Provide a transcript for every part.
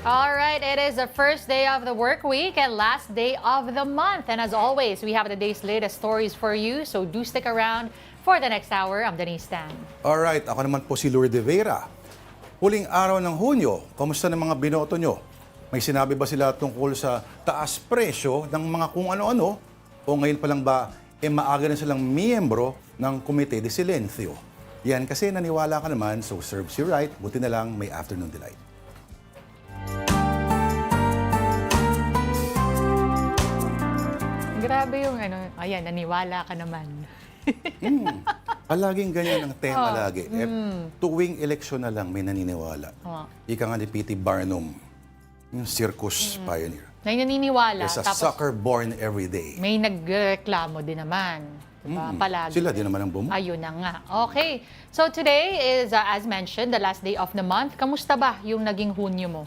All right, it is the first day of the work week and last day of the month. And as always, we have the day's latest stories for you. So do stick around for the next hour. I'm Denise Tan. Alright, ako naman po si Lourdes Vera. Huling araw ng Hunyo, kamusta ng mga binoto nyo? May sinabi ba sila tungkol sa taas presyo ng mga kung ano-ano? O ngayon pa lang ba, maaga na silang miyembro ng Komite de Silencio? Yan kasi naniwala ka naman, so serves you right. Buti na lang may afternoon delight. Grabe yung ayan, naniwala ka naman. Palaging ganyan ang tema lagi. Tuwing eleksyon na lang may naniniwala. Ika nga ni P.T. Barnum, yung circus pioneer. May naniniwala. There's a sucker born every day. May nagreklamo din naman. Diba? Palagi. Sila din naman ang bumuo. Ayun na nga. Okay. So today is, as mentioned, the last day of the month. Kamusta ba yung naging Hunyo mo?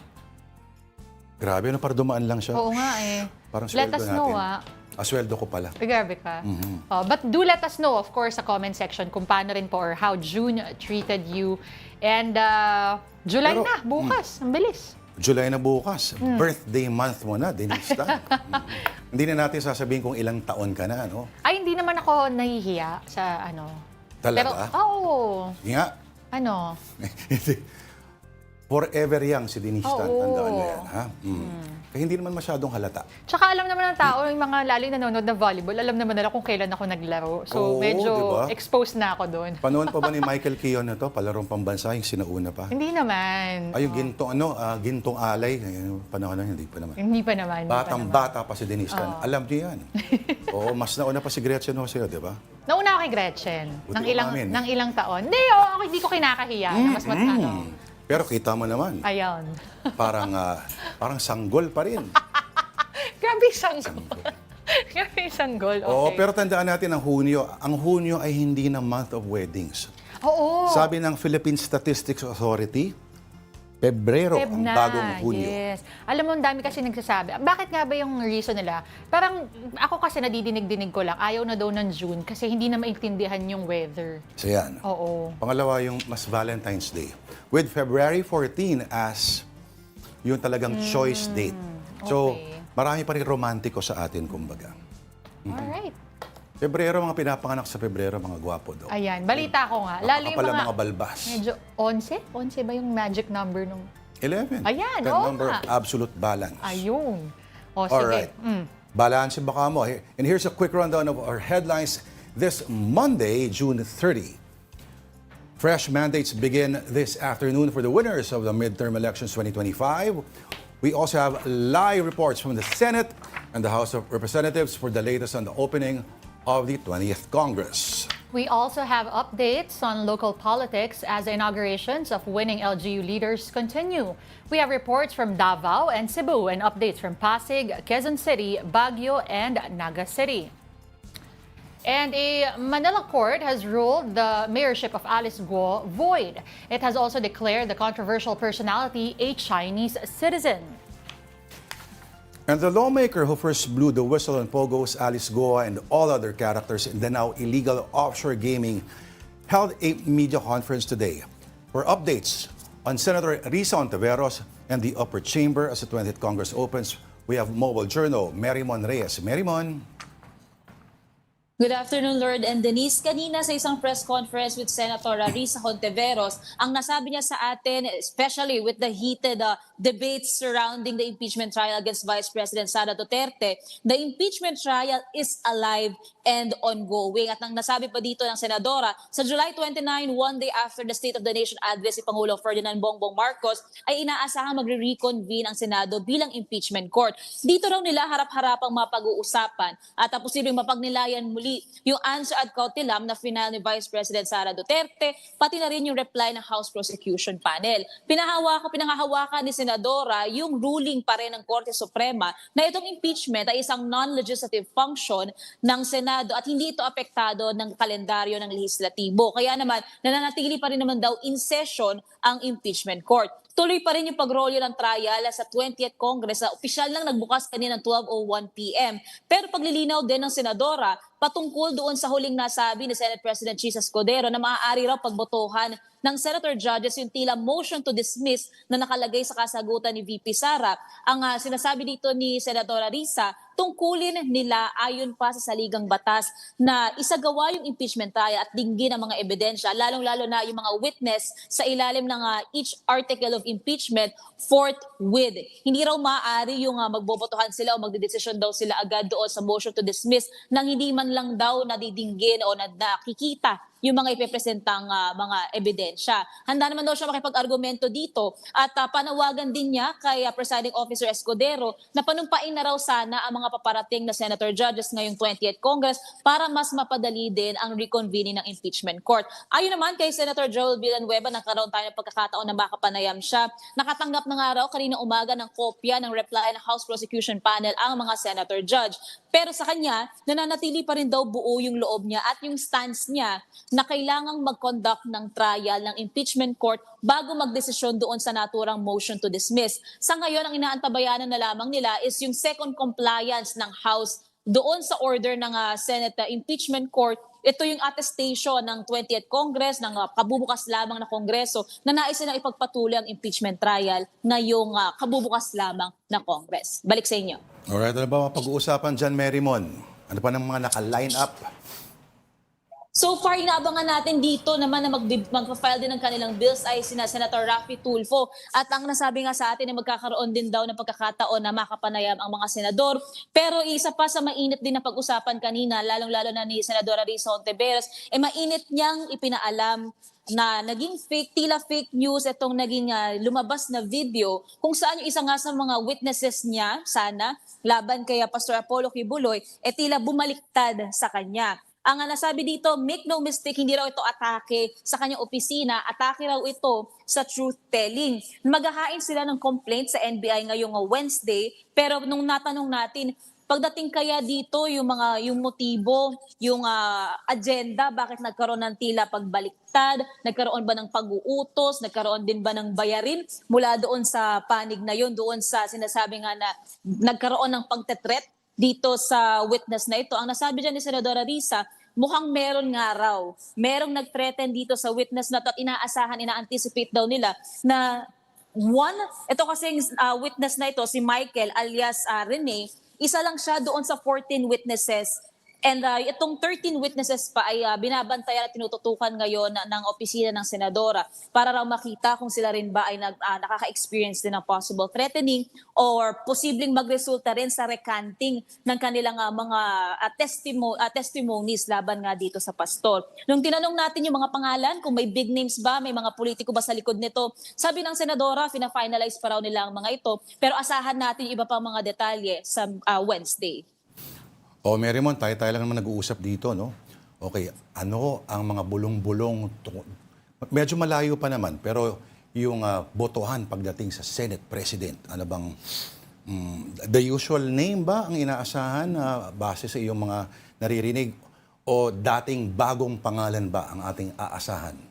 Grabe, para dumaan lang siya. Oo nga eh. Parang Let sweldo us know natin. Sweldo ko pala. Grabe ka. But do let us know, of course, sa comment section kung paano rin po or how June treated you. And July na, bukas. Ang bilis. July na bukas. Birthday month mo na, Denise Tan. Hindi na natin sasabihin kung ilang taon ka na, no? Ay, hindi naman ako nahihiya sa Talaga? Pero, Sige nga. Ano? Forever young si Denise Tan. Oo. Tandaan mo yan, ha? Kaya hindi naman masyadong halata. Tsaka alam naman ng tao, yung mga laling nanonood ng volleyball, alam naman nila kung kailan ako naglaro. So, Oo, medyo diba? exposed na ako doon. Panoon pa ba ni Michael Keon na to? Palarong pambansa, yung sinauna pa? Hindi naman. Ay, yung gintong alay. Yung panahon na, hindi pa naman. Hindi pa naman. Batang-bata pa si Denise Tan. Alam niyo yan. Oo, mas nauna pa si Gretchen Joseo, di ba? Nauna ako kay Gretchen. Buti umamin. Ng ilang taon. Hindi, hindi ko kinakahiya. Mas Pero kita mo naman, Ayun. parang sanggol pa rin. Grabe sanggol. Grabe sanggol. Okay. Oo, pero tandaan natin ang Hunyo ay hindi na month of weddings. Oo. Sabi ng Philippine Statistics Authority, Pebrero ang bagong Hunyo. Yes. Alam mo, ang dami kasi nagsasabi. Bakit nga ba yung reason nila? Parang ako kasi nadidinig-dinig ko lang, ayaw na daw ng June kasi hindi na maintindihan yung weather. So yan. Oo. Pangalawa, yung mas Valentine's Day. With February 14 as yung talagang choice date. So, marami pa rin romantiko sa atin, kumbaga. Alright. Pebrero, mga pinapanganak sa Pebrero, mga gwapo daw. Ayan, balita ko nga. Lalo yung Nakakapala mga balbas. medyo 11? 11 ba yung magic number nung... 11. Ayan, The oo number nga. of absolute balance. Ayun. O, sige. Alright. Balance baka mo. And here's a quick rundown of our headlines this Monday, June 30. Fresh mandates begin this afternoon for the winners of the midterm elections 2025. We also have live reports from the Senate and the House of Representatives for the latest on the opening of the 20th Congress. We also have updates on local politics as the inaugurations of winning LGU leaders continue. We have reports from Davao and Cebu and updates from Pasig, Quezon City, Baguio, and Naga City. And a Manila court has ruled the mayorship of Alice Guo void. It has also declared the controversial personality a Chinese citizen. And the lawmaker who first blew the whistle on Pogo's Alice Goa and all other characters in the now illegal offshore gaming held a media conference today. For updates on Senator Risa Ontiveros and the upper chamber as the 20th Congress opens, we have mobile journal Marymon Reyes. Marymon. Good afternoon, Lord and Denise. Kanina sa isang press conference with Senator Risa Hontiveros, ang nasabi niya sa atin, especially with the heated debates surrounding the impeachment trial against Vice President Sara Duterte, the impeachment trial is alive and ongoing. At ang nasabi pa dito ng Senadora, sa July 29, one day after the State of the Nation address si Pangulong Ferdinand Bongbong Marcos, ay inaasahang magre-reconvene ang Senado bilang impeachment court. Dito raw nila harap-harapang mapag-uusapan at posibleng mapagnilayan muli yung answer ad cautelam na final ni Vice President Sara Duterte, pati na rin yung reply ng House Prosecution Panel. Pinanghahawakan ni Senadora yung ruling pa rin ng Korte Suprema na itong impeachment ay isang non-legislative function ng Senado at hindi ito apektado ng kalendaryo ng lehislatibo. Kaya naman, nananatili pa rin naman daw in session ang impeachment court. Tuloy pa rin yung pagrolyo ng trial sa 20th Congress na opisyal lang nagbukas kanina ng 12:01 p.m. Pero paglilinaw din ng Senadora patungkol doon sa huling nasabi ni Senate President Jesus Cordero na maaari raw pagbotohan ng senator judges yung tila motion to dismiss na nakalagay sa kasagutan ni VP Sara. Ang sinasabi dito ni Senadora Risa, tungkulin nila ayon pa sa saligang batas na isagawa yung impeachment trial at dinggin ang mga ebidensya, lalong-lalo na yung mga witness sa ilalim ng each article of impeachment forthwith. Hindi raw maaari yung magbobotohan sila o magdedesisyon daw sila agad doon sa motion to dismiss nang hindi man lang daw nadidinggin o nakikita yung mga ipepresentang mga ebidensya. Handa naman daw siya makipag-argumento dito at panawagan din niya kay Presiding Officer Escudero na panumpain na raw sana ang mga paparating na senator judges ngayong 20th Congress para mas mapadali din ang reconvening ng impeachment court. Ayon naman kay Senator Joel Villanueva, nagkaroon tayo ng pagkakataon na makapanayam siya. Nakatanggap na nga raw kanina umaga ng kopya ng reply ng House Prosecution Panel ang mga senator judge. Pero sa kanya, nananatili pa rin daw buo yung loob niya at yung stance niya na kailangang mag-conduct ng trial ng impeachment court bago magdesisyon doon sa naturang motion to dismiss. Sa ngayon, ang inaantabayanan na lamang nila is yung second compliance ng House doon sa order ng Senate Impeachment Court. Ito yung attestation ng 20th Congress, ng kabubukas lamang na Kongreso na nais nilang ipagpatuloy ang impeachment trial na yung kabubukas lamang na Congress. Balik sa inyo. Alright, ano ba mapag-uusapan dyan, Mary Mon? Ano pa ng mga naka-line up? So far, inaabangan natin dito naman na mag-file din ng kanilang bills ay sina Senator Raffy Tulfo. At ang nasabi nga sa atin ay magkakaroon din daw ng pagkakataon na makapanayam ang mga senador. Pero isa pa sa mainit din na pag-usapan kanina, lalong-lalo na ni Senadora Risa Hontiveros, mainit niyang ipinaalam na naging tila fake news itong naging lumabas na video kung saan yung isa nga sa mga witnesses niya, sana, laban kay Pastor Apollo Kibuloy, tila bumaliktad sa kanya. Ang nasabi dito, make no mistake, hindi raw ito atake sa kanyang opisina, atake raw ito sa truth-telling. Maghahain sila ng complaint sa NBI ngayong Wednesday, pero nung natanong natin, pagdating kaya dito yung motibo, yung agenda, bakit nagkaroon ng tila pagbaliktad, nagkaroon ba ng pag-uutos, nagkaroon din ba ng bayarin mula doon sa panig na yun, doon sa sinasabi nga na nagkaroon ng pagtetret dito sa witness na ito. Ang nasabi dyan ni Senadora Risa, mukhang meron nga raw. Merong nag-threaten dito sa witness na ito at inaasahan, ina-anticipate daw nila na ito kasing witness na ito, si Michael alias Rene, isa lang siya doon sa 14 witnesses. And itong 13 witnesses pa ay binabantayan at tinututukan ngayon ng opisina ng Senadora para raw makita kung sila rin ba ay nakaka-experience din ng possible threatening or posibleng magresulta rin sa recanting ng kanilang mga testimonies laban nga dito sa pastor. Nung tinanong natin yung mga pangalan, kung may big names ba, may mga politiko ba sa likod nito, sabi ng Senadora, fina-finalize pa raw nila ang mga ito. Pero asahan natin yung iba pang mga detalye sa Wednesday. O, Mary Mon, tayo lang naman nag-uusap dito, no? Okay, ano ang mga bulong-bulong, medyo malayo pa naman, pero yung botohan pagdating sa Senate President, ano bang, the usual name ba ang inaasahan base sa iyong mga naririnig o dating bagong pangalan ba ang ating aasahan?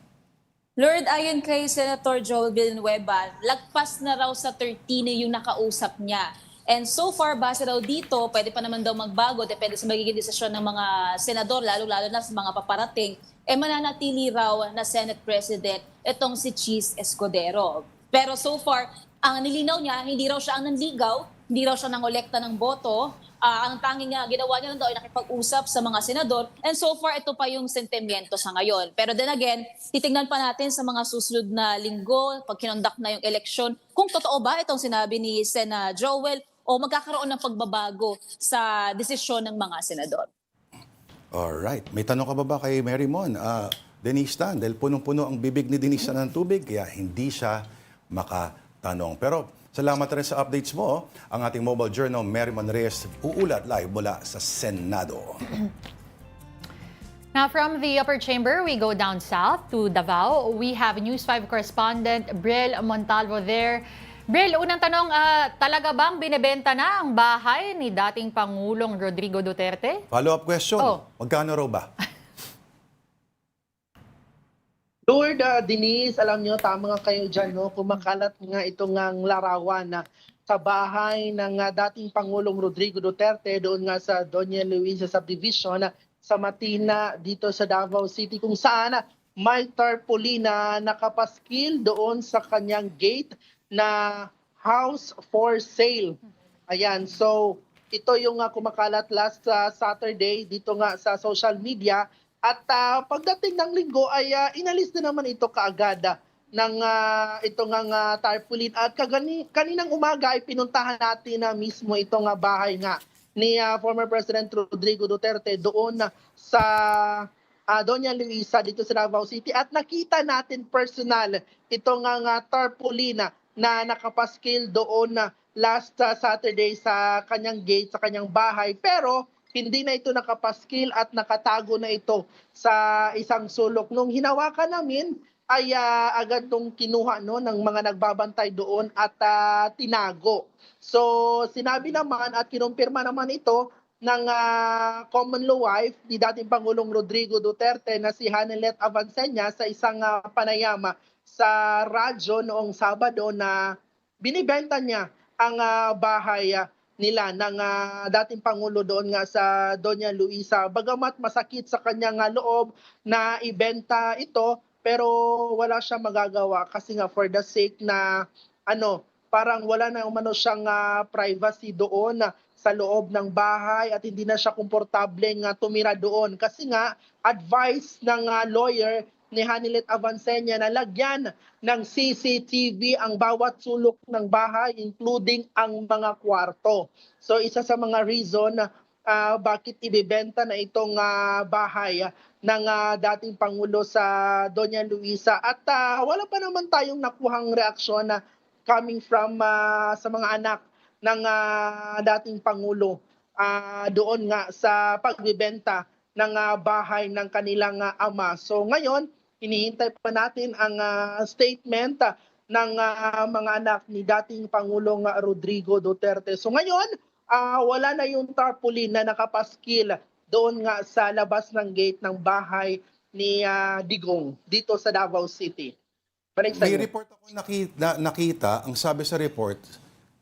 Lord, ayon kay Senator Joel Villanueva, lagpas na raw sa 13 yung nakausap niya. And so far, base raw dito, pwede pa naman daw magbago, depende sa magiging desisyon ng mga senador, lalo-lalo na sa mga paparating, mananatili raw na Senate President itong si Cheese Escudero. Pero so far, ang nilinaw niya, hindi raw siya ang nanligaw, hindi raw siya nangolekta ng boto. Ang tanging ginawa niya lang daw ay nakipag-usap sa mga senador. And so far, ito pa yung sentimiento sa ngayon. Pero then again, titingnan pa natin sa mga susunod na linggo, pag kinonduct na yung eleksyon, kung totoo ba itong sinabi ni Sen. Joel o magkakaroon ng pagbabago sa desisyon ng mga senador. Alright. May tanong ka ba kay Mary Mon? Denise Tan, dahil punong-puno ang bibig ni Denise Tan ng tubig, kaya hindi siya makatanong. Pero salamat rin sa updates mo. Ang ating mobile journal, Mary Mon Reyes, uulat live mula sa Senado. Now from the upper chamber, we go down south to Davao. We have News 5 correspondent Bril Montalvo there. Bril, unang tanong, talaga bang binebenta na ang bahay ni dating Pangulong Rodrigo Duterte? Follow-up question, magkano raw ba? Lord, Denise, alam nyo, tama nga kayo dyan, no? Kumakalat nga itong larawan na sa bahay ng dating Pangulong Rodrigo Duterte, doon nga sa Doña Luisa Subdivision sa Matina, dito sa Davao City, kung saan may tarpaulin na nakapaskil doon sa kanyang gate na house for sale. Ayan, so ito yung kumakalat last Saturday dito nga sa social media at pagdating ng linggo ay inalis na naman ito kaagad ng ito nga tarpaulin at kaninang umaga ay pinuntahan natin na mismo itong bahay nga ni former President Rodrigo Duterte doon sa Doña Luisa dito sa Davao City at nakita natin personal itong nga tarpaulin na nakapaskil doon last Saturday sa kanyang gate, sa kanyang bahay. Pero hindi na ito nakapaskil at nakatago na ito sa isang sulok. Nung hinawakan namin ay agad nung kinuha ng mga nagbabantay doon at tinago. So sinabi naman at kinumpirma naman ito ng common law wife ni dating Pangulong Rodrigo Duterte na si Hanelet Avancenia sa isang panayama sa radyo noong Sabado na binibenta niya ang bahay nila ng dating Pangulo doon nga sa Doña Luisa. Bagamat masakit sa kanyang loob na ibenta ito, pero wala siyang magagawa kasi nga for the sake na parang wala na umano siyang privacy doon sa loob ng bahay at hindi na siya komportableng tumira doon. Kasi nga, advice ng lawyer ni Hanelet Avancenia na lagyan ng CCTV ang bawat sulok ng bahay, including ang mga kwarto. So isa sa mga reason bakit ibebenta na itong bahay ng dating Pangulo sa Doña Luisa. At wala pa naman tayong nakuhang reaksyon coming from sa mga anak ng dating Pangulo doon nga sa pagbibenta ng bahay ng kanilang ama. So ngayon, hinihintay pa natin ang statement ng mga anak ni dating Pangulong Rodrigo Duterte. So ngayon, wala na yung tarpaulin na nakapaskil doon nga sa labas ng gate ng bahay ni Digong dito sa Davao City. May report ako nakita, ang sabi sa report,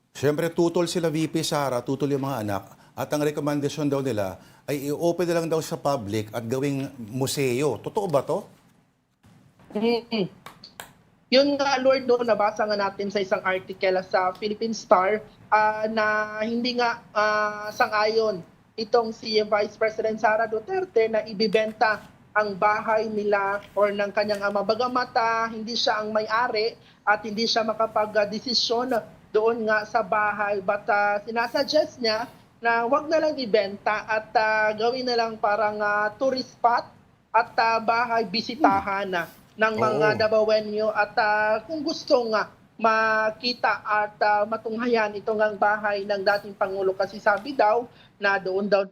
siyempre tutol sila VP Sara, tutol yung mga anak, at ang recommendation daw nila ay i-open na lang daw sa public at gawing museo. Totoo ba to? Yung Lord doon, nabasa nga natin sa isang article sa Philippine Star na hindi nga sang-ayon itong si Vice President Sara Duterte na ibibenta ang bahay nila or ng kanyang ama. Bagamat hindi siya ang may-ari at hindi siya makapag-desisyon doon nga sa bahay. But sinasuggest niya na wag na lang ibenta at gawin na lang parang tourist spot at bahay bisitahan ng mga Davaoenyo. At kung gusto nga makita at matunghayan itong ang bahay ng dating Pangulo kasi sabi daw na doon daw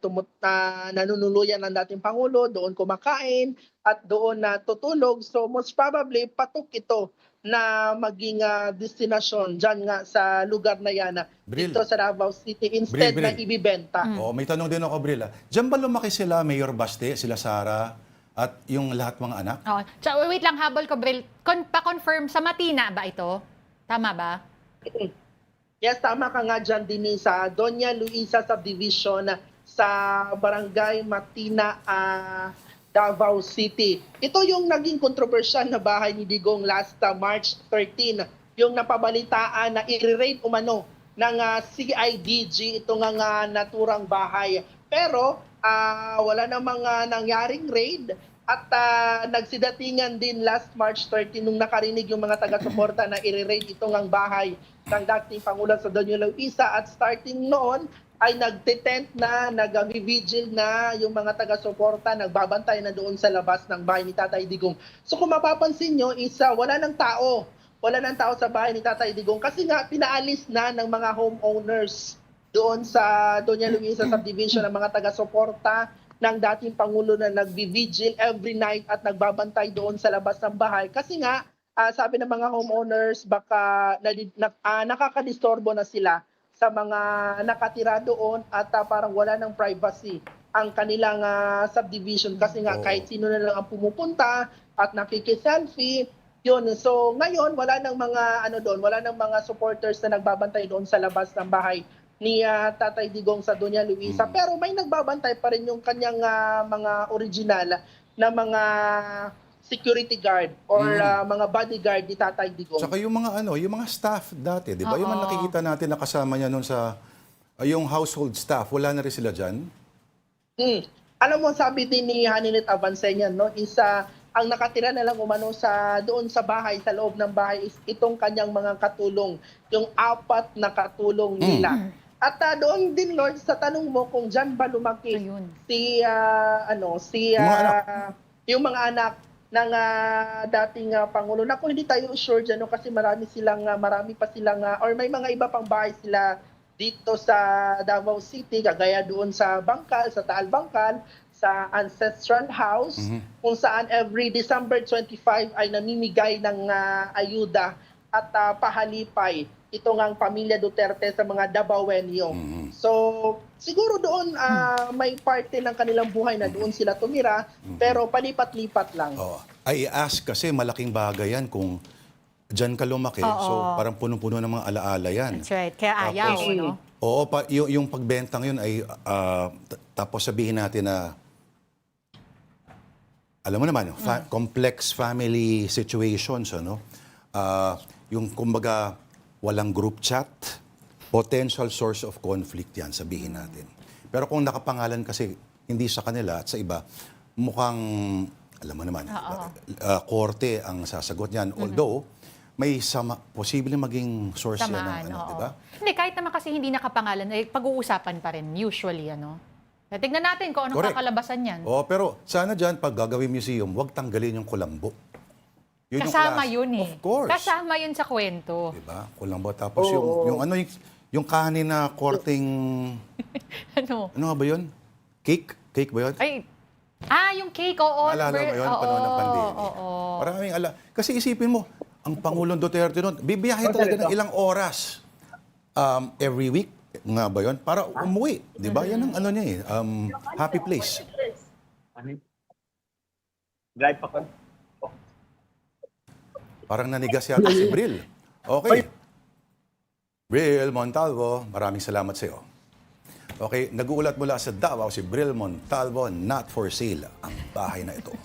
nanunuluyan ng dating Pangulo, doon kumakain at doon tutulog. So most probably patok ito na maging destinasyon dyan nga sa lugar na yan dito sa Davao City instead na ibibenta. May tanong din ako, Bril. Diyan ba lumaki sila, Mayor Baste, sila Sara, at yung lahat mga anak? Wait lang, habol ko, Bril. Pa-confirm, sa Matina ba ito? Tama ba? Yes, tama ka nga dyan din sa Doña Luisa Subdivision sa Barangay Matina, Davao City. Ito yung naging kontrobersyal na bahay ni Digong last March 13. Yung napabalitaan na i-raid umano ng CIDG ito nga naturang bahay. Pero wala namang nangyaring raid. At nagsidatingan din last March 13 nung nakarinig yung mga taga-suporta na i-raid itong ang bahay ng dating Pangulo sa Doña Luisa. At starting noon ay nagtitent na, nag-vigil na yung mga taga-suporta, nagbabantay na doon sa labas ng bahay ni Tatay Digong. So kung mapapansin nyo, wala ng tao. Wala ng tao sa bahay ni Tatay Digong kasi nga pinaalis na ng mga homeowners doon sa Doña Luisa Subdivision ng mga taga-suporta ng dating Pangulo na nagvi-vigil every night at nagbabantay doon sa labas ng bahay. Kasi nga, sabi ng mga homeowners, baka nakakadistorbo na sila sa mga nakatira doon at parang wala ng privacy ang kanilang subdivision. Kasi nga, kahit sino na lang ang pumupunta at nakikiselfie, yun. So ngayon, wala nang mga wala nang mga supporters na nagbabantay doon sa labas ng bahay ni Tatay Digong sa Doña Luisa. Pero may nagbabantay pa rin yung kanyang mga original na mga security guard or mga bodyguard ni Tatay Digong. Saka yung mga yung mga staff dati, 'di ba? Yung mga Oo. nakikita natin na kasama niya noon sa yung household staff, wala na rin sila diyan. Alam mo, sabi din ni Haninit Avancenian, no, ang nakatira na lang umano doon sa bahay, sa loob ng bahay is itong kanyang mga katulong, yung 4 na katulong nila. At doon din, Lord, sa tanong mo kung diyan ba lumaki Ayun. Yung mga anak. yung mga anak ng dating Pangulo. Naku, hindi tayo sure dyan, no, kasi marami pa silang, or may mga iba pang bahay sila dito sa Davao City, kagaya doon sa Bangkal, sa Taal Bangkal, sa Ancestral House, kung saan every December 25 ay namimigay ng ayuda at pahalipay ito ngang pamilya Duterte sa mga Davaoenyo. So, siguro doon may parte ng kanilang buhay na doon sila tumira, pero palipat-lipat lang. I ask kasi malaking bagay yan kung diyan ka lumaki. So, parang punong-puno ng mga alaala yan. That's right. Kaya ayaw, no? Oo, yung pagbentang yun ay tapos sabihin natin na alam mo naman, complex family situations, yung kumbaga walang group chat, potential source of conflict yan, sabihin natin. Pero kung nakapangalan kasi hindi sa kanila at sa iba, mukhang, alam mo naman, korte ang sasagot niyan. Although, may posibleng maging source yan ng di ba? Hindi, kahit naman kasi hindi nakapangalan, pag-uusapan pa rin, usually, Tignan natin kung anong kakalabasan yan. Pero sana dyan, pag gagawin museum, huwag tanggalin yung kulambo. Yun Kasama yun eh. Of course. Kasama yun sa kwento. Diba? Kulambo. Tapos yung kanin na korting... Ano nga ba yun? Cake? Cake ba yun? Yung cake, oo. Alala mo yun, panahon ng pandemic. Maraming Kasi isipin mo, ang Pangulong Duterte noon, bibiyahe talaga ng ilang oras every week. Nga ba yun? Para umuwi. Di ba? Yan ang niya happy place. Drive pa ko. Parang nanigas yata si Bril. Okay. Bril Montalvo, maraming salamat sa iyo. Okay, nag-uulat mula sa Davao si Bril Montalvo, not for sale ang bahay na ito.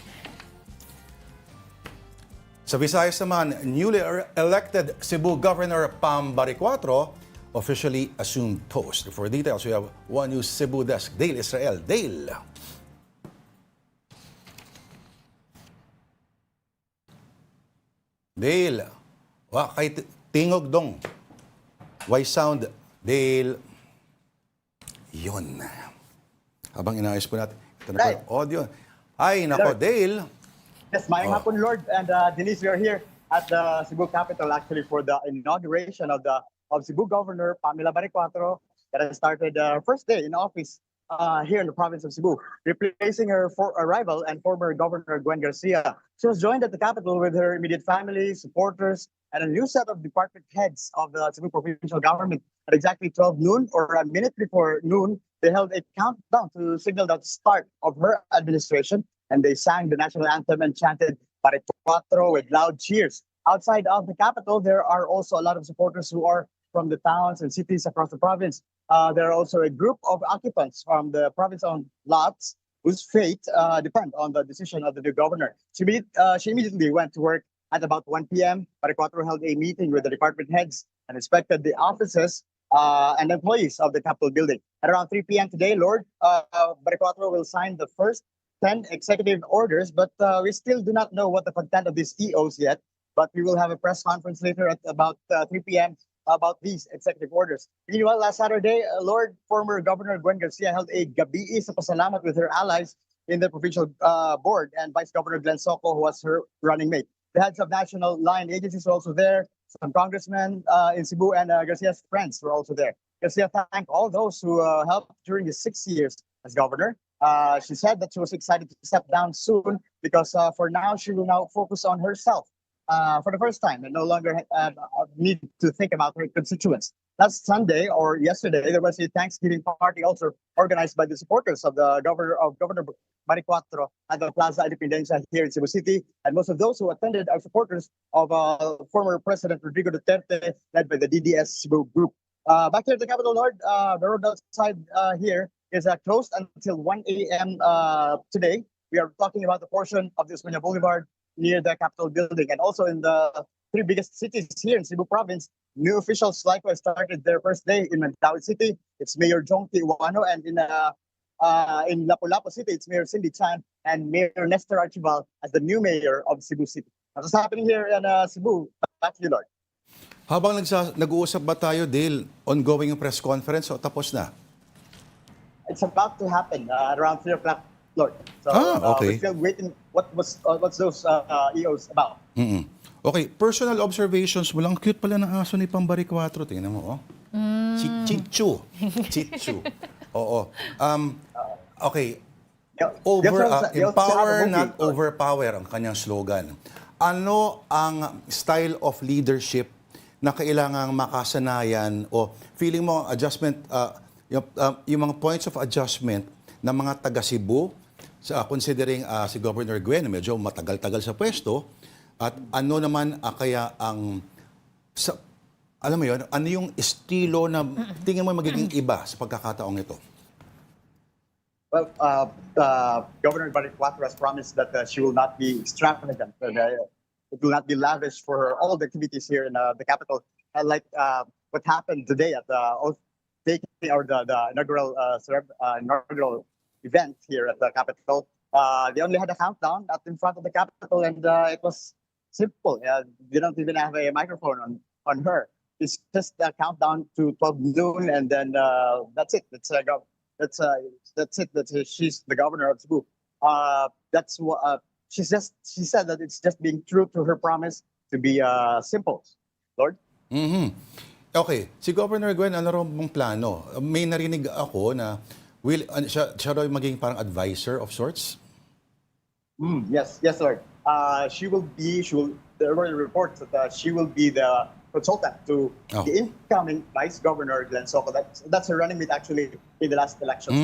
Sa Visayas naman, newly elected Cebu Governor Pam Baricuatro officially assumed post. For details, we have One News Cebu Desk, Dale Israel. Dale. Dale. Kay tingog dong. Why sound? Dale. Yun. Habang inaayos po natin. Ito na po yung audio. Ay, nako, Dale. Yes, maayong hapon, Lord. And Denise, we are here at the Cebu capital actually for the inauguration of Cebu Governor Pamela Baricuatro that has started first day in office here in the province of Cebu, replacing her rival and former Governor Gwen Garcia. She was joined at the capital with her immediate family, supporters, and a new set of department heads of the Cebu provincial government. At exactly 12 noon, or a minute before noon, they held a countdown to signal the start of her administration, and they sang the national anthem and chanted Baricuatro with loud cheers. Outside of the capital, there are also a lot of supporters who are from the towns and cities across the province. There are also a group of occupants from the province-owned lots whose fate depend on the decision of the new governor. She immediately went to work at about 1 p.m. Baricuatro held a meeting with the department heads and inspected the offices and employees of the Capitol building. At around 3 p.m. today, Lord, Baricuatro will sign the first 10 executive orders, but we still do not know what the content of these EOs yet. But we will have a press conference later at about 3 p.m. about these executive orders. Meanwhile, last Saturday, Lord, former Governor Gwen Garcia held a gabi sa pasalamat with her allies in the provincial board and Vice Governor Glenn Soco, who was her running mate. The heads of national line agencies were also there. Some congressmen in Cebu and Garcia's friends were also there. Garcia thanked all those who helped during his 6 years as governor. She said that she was excited to step down soon because for now, she will now focus on herself for the first time and no longer need to think about her constituents. Last Sunday or yesterday, there was a Thanksgiving party also organized by the supporters of the Governor Baricuatro at the Plaza Independencia here in Cebu City. And most of those who attended are supporters of former President Rodrigo Duterte, led by the DDS Cebu group. Back here at the Capitol, Lord, the road outside here is closed until 1 a.m. Today. We are talking about the portion of the Espana Boulevard near the Capitol building, and also in the three biggest cities here in Cebu province. New officials likewise started their first day in Mandaue City. It's Mayor Jongki Iwano, and in Lapu-Lapu City, it's Mayor Cindy Chan and Mayor Nestor Archibald as the new mayor of Cebu City. What's happening here in Cebu? Back to you, Lord. Habang nag-uusap ba tayo, Dale, ongoing yung press conference o tapos na? It's about to happen around 3 o'clock, Lord. So okay. we're still waiting. What's those EOs about? Mm-mm. Okay, personal observations mo lang. Cute pala ng aso ni Pambari 4. Tingnan mo, oh. Si Chichu. Chichu. Oo. Okay. Empower, not overpower ang kanyang slogan. Ano ang style of leadership na kailangang makasanayan o feeling mo adjustment, yung mga points of adjustment ng mga taga Cebu, considering si Governor Gwen, medyo matagal-tagal sa pwesto, at ano naman kaya ang, alam mo yun, ano yung estilo na tingin mo magiging iba sa pagkakataong ito? Well, Governor Baricuatro has promised that she will not be extravagant. It will not be lavish for all the activities here in the capital. Like what happened today at the oath-taking or the inaugural event here at the capital. They only had a countdown up in front of the capital, and it was simple. They don't even have a microphone on her. It's just a countdown to 12 noon, and then that's it. That's it. She's the governor of Cebu. That's what she said that it's just being true to her promise to be simple. Lord. Mm-hmm. Okay, si Governor Gwen, ano raw mong plano? May narinig ako na siya raw maging parang advisor of sorts. Yes, Lord. There were reports that she will be the consultant to the incoming Vice Governor Glenn Soco. That's her running mate actually in the last elections.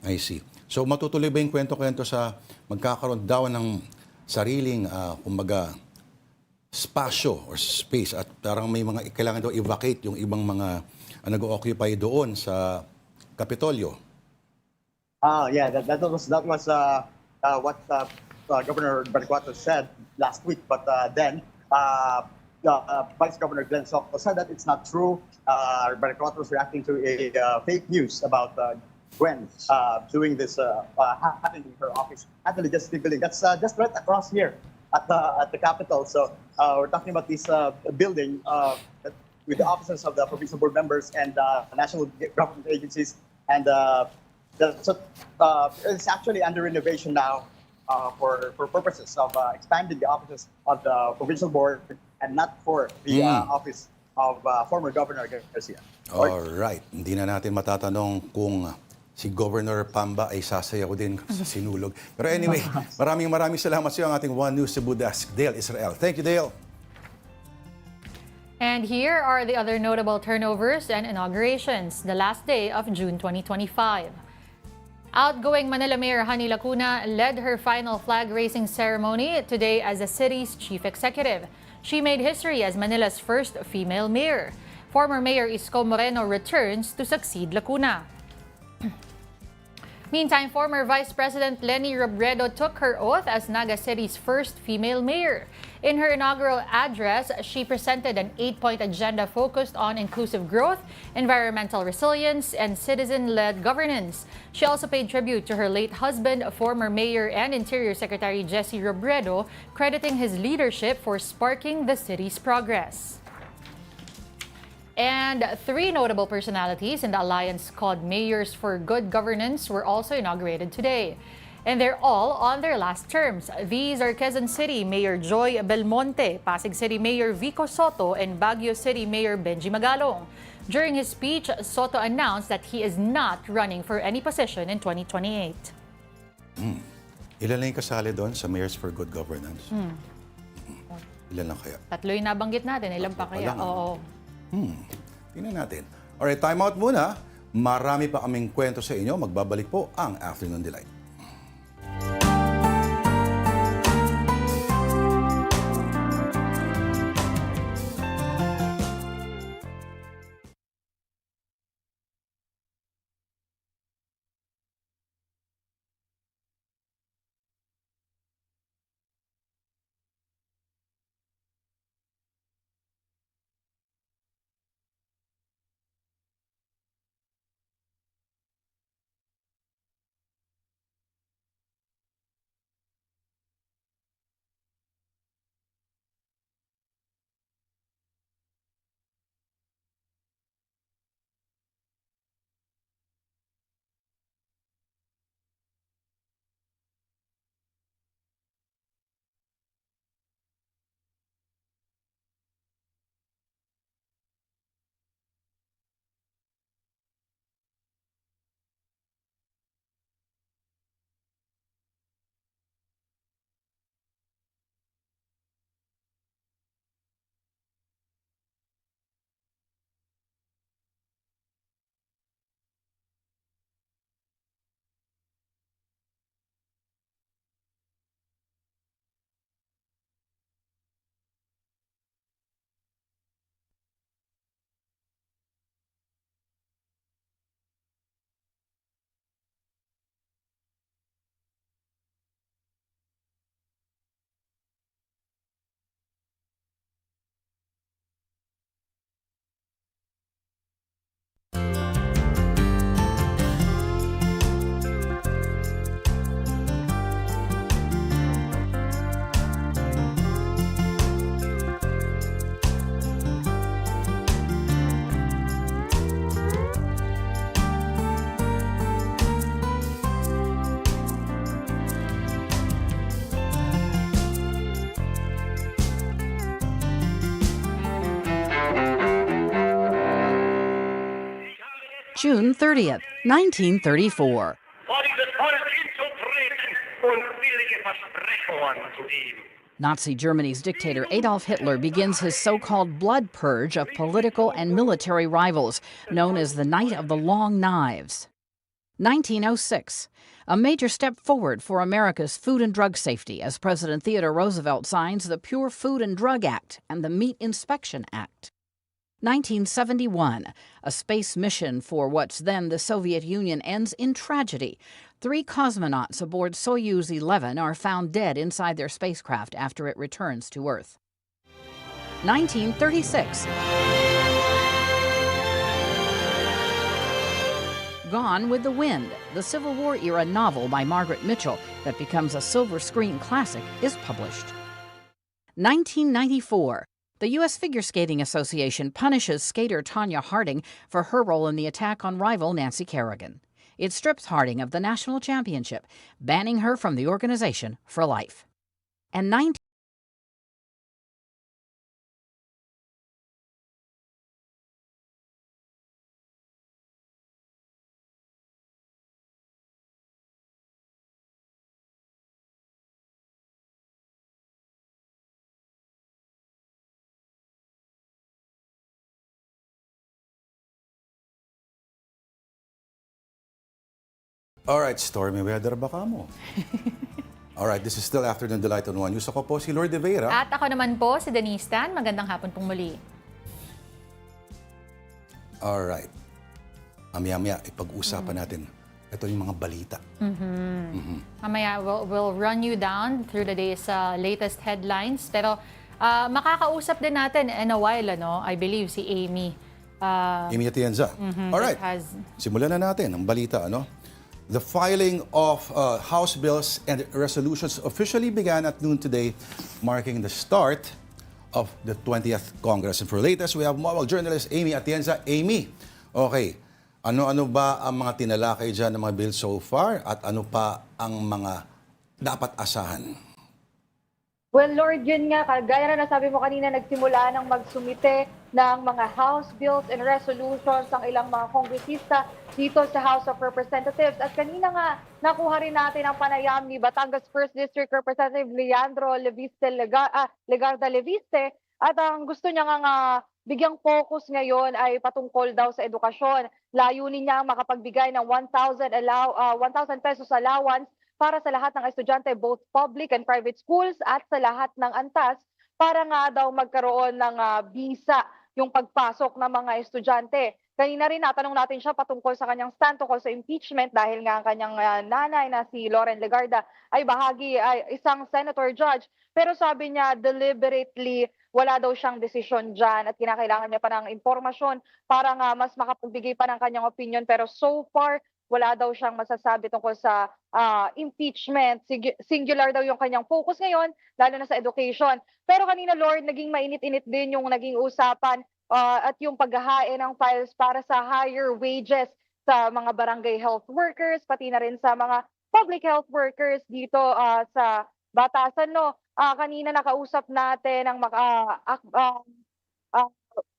I see. So matutuloy ba yung kwento-kwento sa magkakaroon daw ng sariling, kumbaga, spasyo or space at parang may mga kailangan daw evacuate yung ibang mga nag-occupy doon sa Kapitolyo? Yeah, that was what Governor Baricuatro said last week. But then Vice Governor Glenn Soco said that it's not true. Baricuatro was reacting to a fake news about Gwen doing this happening in her office at the Legislative Building. That's just right across here at the Capitol. So we're talking about this building with the offices of the provincial board members and national government agencies. And it's actually under renovation now for purposes of expanding the offices of the provincial board and not for the office of former Governor Garcia. All right. Hindi na natin matatanong kung si Governor Pamba ay sasayaw din sa sinulog. Pero anyway, maraming salamat sa iyo ang ating One News Cebu Desk, Dale Israel. Thank you, Dale. And here are the other notable turnovers and inaugurations, the last day of June 2025. Outgoing Manila Mayor Honey Lacuna led her final flag-raising ceremony today as the city's chief executive. She made history as Manila's first female mayor. Former Mayor Isko Moreno returns to succeed Lacuna. Meantime, former Vice President Leni Robredo took her oath as Naga City's first female mayor. In her inaugural address, she presented an 8-point agenda focused on inclusive growth, environmental resilience, and citizen-led governance. She also paid tribute to her late husband, former Mayor and Interior Secretary Jesse Robredo, crediting his leadership for sparking the city's progress. And 3 notable personalities in the alliance called Mayors for Good Governance were also inaugurated today. And they're all on their last terms. These are Quezon City Mayor Joy Belmonte, Pasig City Mayor Vico Soto, and Baguio City Mayor Benji Magalong. During his speech, Soto announced that he is not running for any position in 2028. Ilan lang yung kasali doon sa Mayors for Good Governance? Ilan lang kaya? 3 yung nabanggit natin. Ilan pa kaya? Oo. Tingnan natin. Alright, time out muna. Marami pa kaming kwento sa inyo. Magbabalik po ang Afternoon Delight. June 30th, 1934. Nazi Germany's dictator Adolf Hitler begins his so-called blood purge of political and military rivals, known as the Night of the Long Knives. 1906, a major step forward for America's food and drug safety as President Theodore Roosevelt signs the Pure Food and Drug Act and the Meat Inspection Act. 1971, a space mission for what's then the Soviet Union ends in tragedy. 3 cosmonauts aboard Soyuz 11 are found dead inside their spacecraft after it returns to Earth. 1936. Gone with the Wind, the Civil War-era novel by Margaret Mitchell that becomes a silver screen classic, is published. 1994. The U.S. Figure Skating Association punishes skater Tonya Harding for her role in the attack on rival Nancy Kerrigan. It strips Harding of the national championship, banning her from the organization for life. And 19 Alright, Stormy weather baka mo. Alright, this is still Afternoon Delight on One News. Ako po si Lord De Vera. At ako naman po si Denise Tan. Magandang hapon pong muli. Alright. Mamaya-maya, ipag-usapan natin. Ito yung mga balita. Mamaya, we'll run you down through the day's latest headlines. Pero makakausap din natin in a while, I believe, si Amy. Amy Atienza. Alright, simulan na natin ang balita, The filing of House bills and resolutions officially began at noon today, marking the start of the 20th Congress. And for latest, we have mobile journalist Amy Atienza. Amy, okay, ano-ano ba ang mga tinalakay dyan ng mga bills so far at ano pa ang mga dapat asahan? Well, Lord, yun nga, kagaya na nasabi mo kanina, nagsimula ng magsumite ng mga House bills and resolutions ang ilang mga kongresista dito sa House of Representatives. At kanina nga, nakuha rin natin ang panayam ni Batangas 1st District Representative Leandro Legarda Leviste. At ang gusto niya nga bigyang focus ngayon ay patungkol daw sa edukasyon. Layunin niya makapagbigay ng 1,000 pesos allowance para sa lahat ng estudyante, both public and private schools at sa lahat ng antas para nga daw magkaroon ng visa yung pagpasok ng mga estudyante. Kanina rin natanong natin siya patungkol sa kanyang stand tungkol sa impeachment dahil nga ang kanyang nanay na si Loren Legarda ay isang senator judge. Pero sabi niya deliberately wala daw siyang desisyon dyan at kinakailangan niya pa ng impormasyon para nga mas makapagbigay pa ng kanyang opinion. Pero so far, wala daw siyang masasabi tungkol sa impeachment. Singular daw yung kanyang focus ngayon, lalo na sa education. Pero kanina, Lord, naging mainit-init din yung naging usapan at yung paghahain ng files para sa higher wages sa mga barangay health workers, pati na rin sa mga public health workers dito sa Batasan. Kanina nakausap natin ang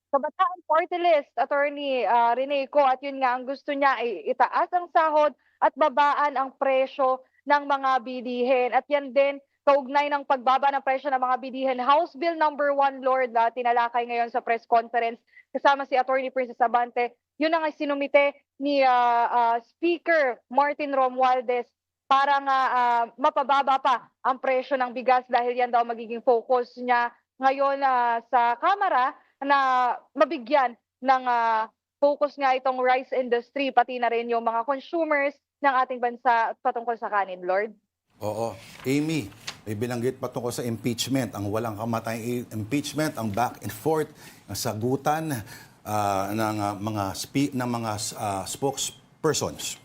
Kabataan Party List, Attorney Reneco, at yun nga ang gusto niya ay itaas ang sahod at babaan ang presyo ng mga bilihin. At yan din, kaugnay ng pagbaba ng presyo ng mga bilihin. House Bill number 1, Lord, tinalakay ngayon sa press conference kasama si Attorney Princess Abante. Yun ang sinumite ni Speaker Martin Romualdez para nga mapababa pa ang presyo ng bigas dahil yan daw magiging focus niya ngayon sa Kamara na mabigyan ng focus nga itong rice industry, pati na rin yung mga consumers ng ating bansa patungkol sa kanin, Lord. Oo. Amy, may binanggit patungkol sa impeachment, ang walang kamatayang impeachment, ang back and forth, ang sagutan ng mga spokespersons.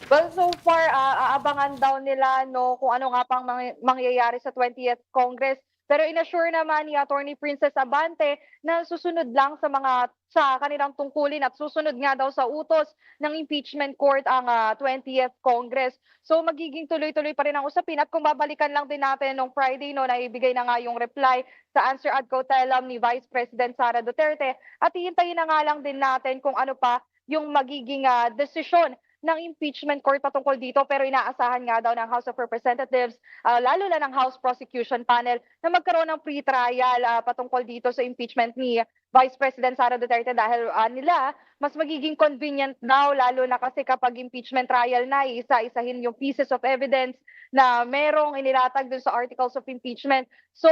Well, so far, aabangan daw nila kung ano nga pang mangyayari sa 20th Congress. Pero inassure naman ni Attorney Princess Abante na susunod lang sa kanilang tungkulin at susunod nga daw sa utos ng impeachment court ang 20th Congress. So magiging tuloy-tuloy pa rin ang usapin at kung babalikan lang din natin nung Friday na ibigay na nga yung reply sa answer ad cautelam ni Vice President Sara Duterte at hihintayin na nga lang din natin kung ano pa yung magiging desisyon ng impeachment court patungkol dito, pero inaasahan nga daw ng House of Representatives, lalo na ng House Prosecution Panel, na magkaroon ng pre-trial patungkol dito sa impeachment ni Vice President Sara Duterte dahil nila mas magiging convenient daw, lalo na kasi kapag impeachment trial na, isa-isahin yung pieces of evidence na merong inilatag dun sa articles of impeachment. So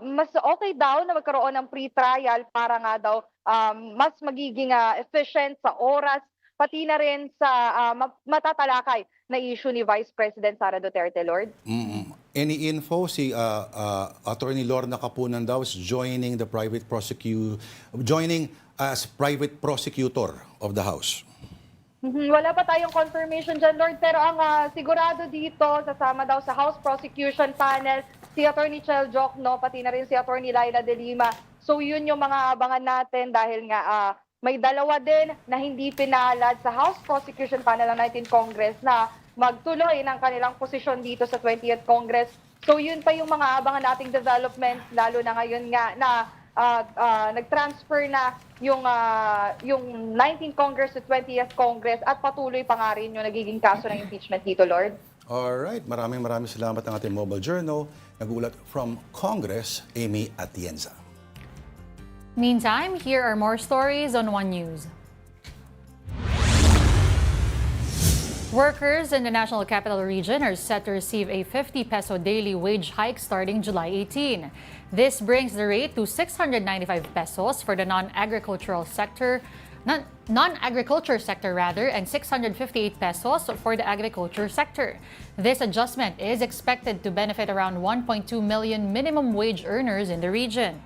mas okay daw na magkaroon ng pre-trial para nga daw mas magiging efficient sa oras, pati na rin sa matatalakay na issue ni Vice President Sara Duterte, Lord. Any info? Si Attorney Lorna Capunan daw is joining as private prosecutor of the House. Wala pa tayong confirmation dyan, Lord, pero ang sigurado dito, sasama daw sa House Prosecution Panel si Attorney Chel Jokno, pati na rin si Attorney Laila de Lima. So yun yung mga abangan natin dahil nga may dalawa din na hindi pinalad sa House Prosecution Panel ng 19th Congress na magtuloy ng kanilang posisyon dito sa 20th Congress. So yun pa yung mga abangan nating developments, lalo na ngayon nga na nag-transfer na yung 19th Congress to 20th Congress at patuloy pa nga rin yung nagiging kaso ng impeachment dito, Lord. Alright, maraming salamat ang ating mobile journal. Nagulat from Congress, Amy Atienza. Meantime, here are more stories on One News. Workers in the National Capital Region are set to receive a 50 peso daily wage hike starting July 18. This brings the rate to 695 pesos for the non-agriculture sector, and 658 pesos for the agriculture sector. This adjustment is expected to benefit around 1.2 million minimum wage earners in the region.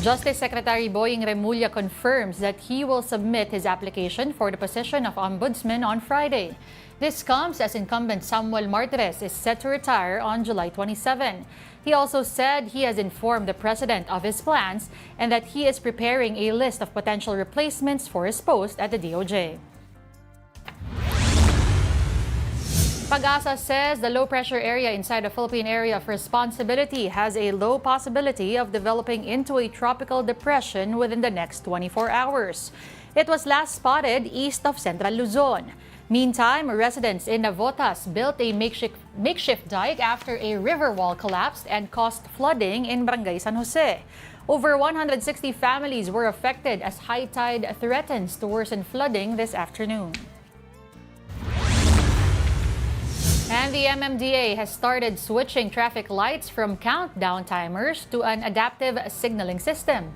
Justice Secretary Boying Remulla confirms that he will submit his application for the position of ombudsman on Friday. This comes as incumbent Samuel Martires is set to retire on July 27. He also said he has informed the president of his plans and that he is preparing a list of potential replacements for his post at the DOJ. Pag-asa says the low-pressure area inside the Philippine Area of Responsibility has a low possibility of developing into a tropical depression within the next 24 hours. It was last spotted east of Central Luzon. Meantime, residents in Navotas built a makeshift dike after a river wall collapsed and caused flooding in Barangay San Jose. Over 160 families were affected as high tide threatens to worsen flooding this afternoon. And the MMDA has started switching traffic lights from countdown timers to an adaptive signaling system.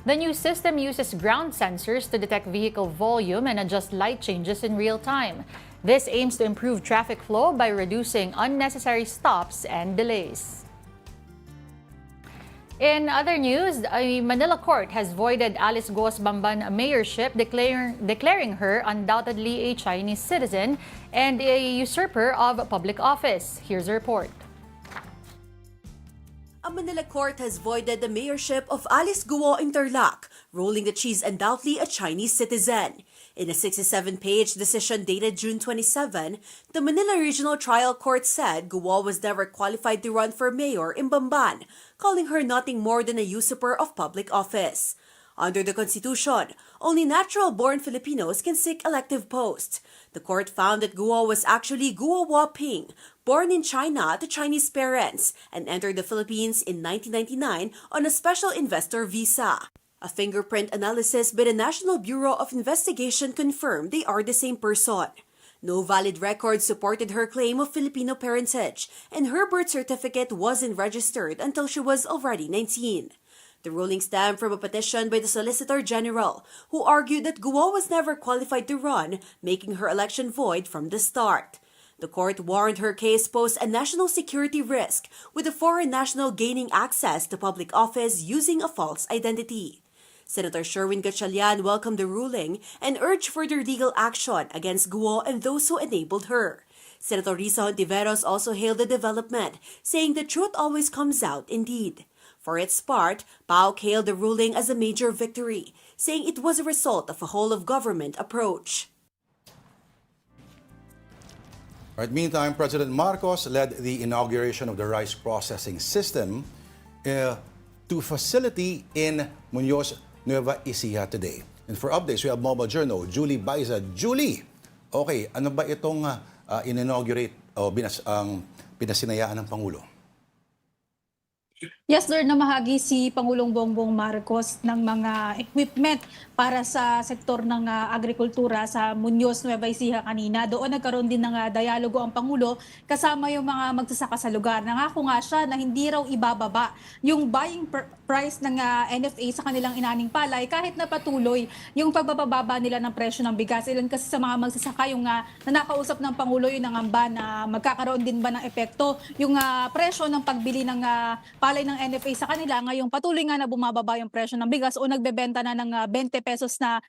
The new system uses ground sensors to detect vehicle volume and adjust light changes in real time. This aims to improve traffic flow by reducing unnecessary stops and delays. In other news, a Manila court has voided Alice Guo's Bamban mayorship, declaring her undoubtedly a Chinese citizen and a usurper of public office. Here's a report. A Manila court has voided the mayorship of Alice Guo Interlac, ruling that she's undoubtedly a Chinese citizen. In a 67-page decision dated June 27, the Manila Regional Trial Court said Guo was never qualified to run for mayor in Bamban, calling her nothing more than a usurper of public office. Under the Constitution, only natural-born Filipinos can seek elective posts. The court found that Guo was actually Guo Huaping, born in China to Chinese parents, and entered the Philippines in 1999 on a special investor visa. A fingerprint analysis by the National Bureau of Investigation confirmed they are the same person. No valid record supported her claim of Filipino parentage, and her birth certificate wasn't registered until she was already 19. The ruling stemmed from a petition by the Solicitor General, who argued that Guo was never qualified to run, making her election void from the start. The court warned her case posed a national security risk, with a foreign national gaining access to public office using a false identity. Senator Sherwin Gatchalian welcomed the ruling and urged further legal action against Guo and those who enabled her. Senator Risa Hontiveros also hailed the development, saying the truth always comes out indeed. For its part, PAOK hailed the ruling as a major victory, saying it was a result of a whole-of-government approach. Right, meantime, President Marcos led the inauguration of the rice processing system to facility in Nueva Ecija today. And for updates, we have Mobile Journal, Julie Baiza. Julie, okay, ano ba itong in-inaugurate o pinasinayaan ng Pangulo? Yes, Lord, namahagi si Pangulong Bongbong Marcos ng mga equipment para sa sektor ng agrikultura sa Muñoz, Nueva Ecija kanina. Doon nagkaroon din ng dialogo ang Pangulo kasama yung mga magsasaka sa lugar. Nangako nga siya na hindi raw ibababa yung buying price ng NFA sa kanilang inaning palay kahit na patuloy yung pagbababa nila ng presyo ng bigas. Ilan kasi sa mga magsasaka yung na nakausap ng Pangulo yung nangamba na magkakaroon din ba ng epekto yung presyo ng pagbili ng palay ng NFA sa kanila. Ngayong patuloy nga na bumababa yung presyo ng bigas o nagbebenta na ng 20 pesos na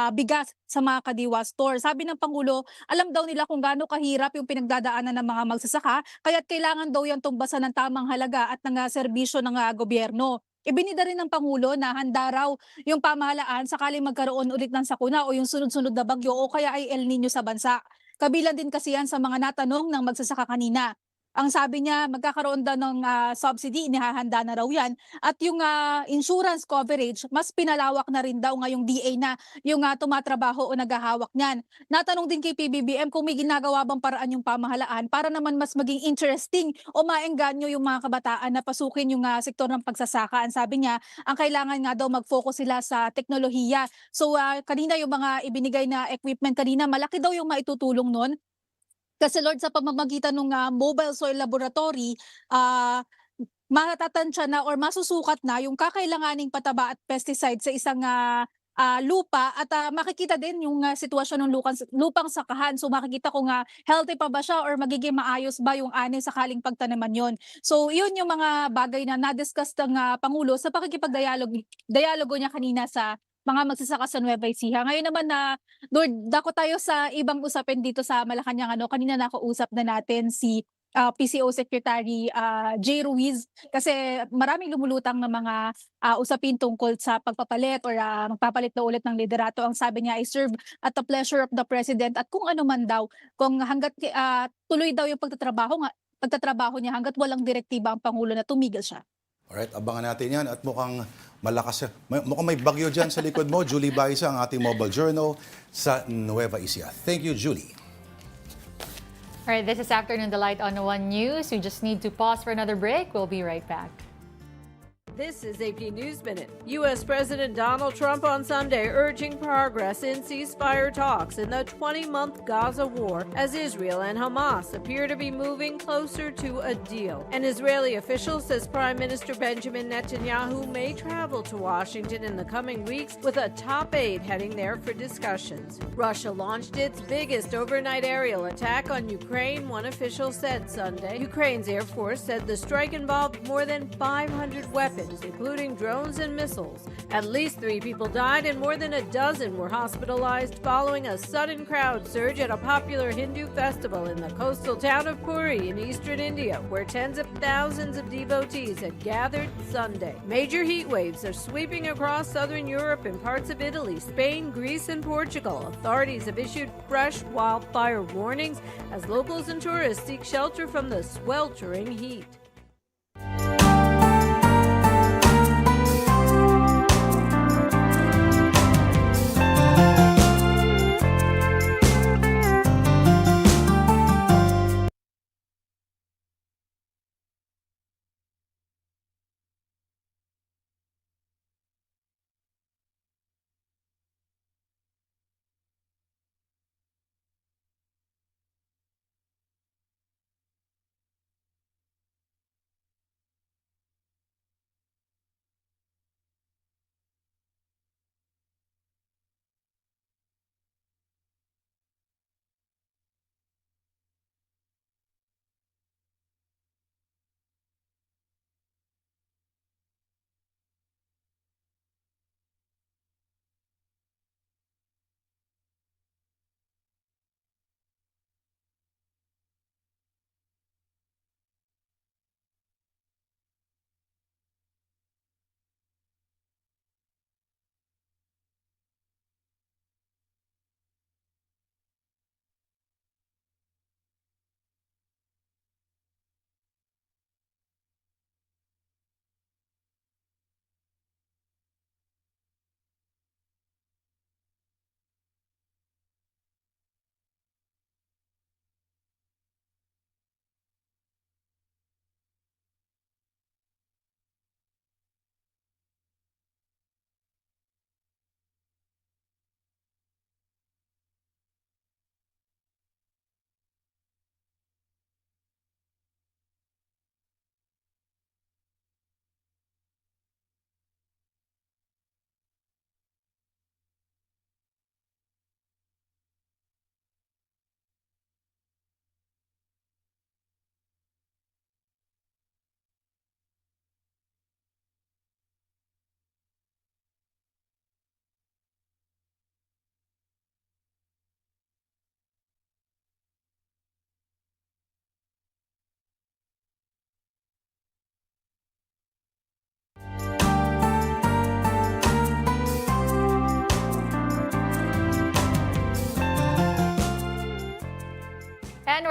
bigas sa mga kadiwa store. Sabi ng Pangulo, alam daw nila kung gaano kahirap yung pinagdadaanan ng mga magsasaka, kaya't kailangan daw yan tumbasan ng tamang halaga at ng serbisyo ng gobyerno. Ibinida rin ng Pangulo na handa raw yung pamahalaan sakaling magkaroon ulit ng sakuna o yung sunod-sunod na bagyo o kaya ay El Nino sa bansa. Kabilang din kasi yan sa mga natanong ng magsasaka kanina. Ang sabi niya, magkakaroon daw ng subsidy, inihahanda na raw yan. At yung insurance coverage, mas pinalawak na rin daw ngayong DA na yung tumatrabaho o naghahawak niyan. Natanong din kay PBBM kung may ginagawa bang paraan yung pamahalaan para naman mas maging interesting o maengganyo yung mga kabataan na pasukin yung sektor ng pagsasaka. Ang sabi niya, ang kailangan nga daw mag-focus sila sa teknolohiya. So kanina yung mga ibinigay na equipment kanina, malaki daw yung maitutulong nun. Kasi Lord, sa pamamagitan ng mobile soil laboratory, matatansya na or masusukat na yung kakailanganing pataba at pesticide sa isang lupa at makikita din yung sitwasyon ng lupang sakahan. So makikita kung healthy pa ba siya or magiging maayos ba yung ani sakaling pagtaniman yon. So yun yung mga bagay na na-discuss ng Pangulo sa pakikipag-dialogo niya kanina sa mga magsasaka sa Nueva Ecija. Ngayon naman Lord, dako tayo sa ibang usapin dito sa Malacanang. Kanina nakausap na natin si PCO Secretary J. Ruiz kasi maraming lumulutang ng mga usapin tungkol sa pagpapalit or magpapalit na ulit ng liderato. Ang sabi niya ay serve at the pleasure of the President at kung ano man daw, kung hanggat tuloy daw yung pagtatrabaho niya hanggat walang direktiba ang Pangulo na tumigil siya. Alright, abangan natin yan at mukhang malakas, mukhang may bagyo dyan sa likod mo. Julie Baiza, ang ating Mobile Journal sa Nueva Ecija. Thank you, Julie. All right, this is Afternoon Delight on One News. We just need to pause for another break. We'll be right back. This is AP News Minute. U.S. President Donald Trump on Sunday urging progress in ceasefire talks in the 20-month Gaza war as Israel and Hamas appear to be moving closer to a deal. An Israeli official says Prime Minister Benjamin Netanyahu may travel to Washington in the coming weeks with a top aide heading there for discussions. Russia launched its biggest overnight aerial attack on Ukraine, one official said Sunday. Ukraine's Air Force said the strike involved more than 500 weapons, including drones and missiles. At least 3 people died and more than a dozen were hospitalized following a sudden crowd surge at a popular Hindu festival in the coastal town of Puri in eastern India, where tens of thousands of devotees had gathered Sunday. Major heat waves are sweeping across southern Europe and parts of Italy, Spain, Greece, and Portugal. Authorities have issued fresh wildfire warnings as locals and tourists seek shelter from the sweltering heat.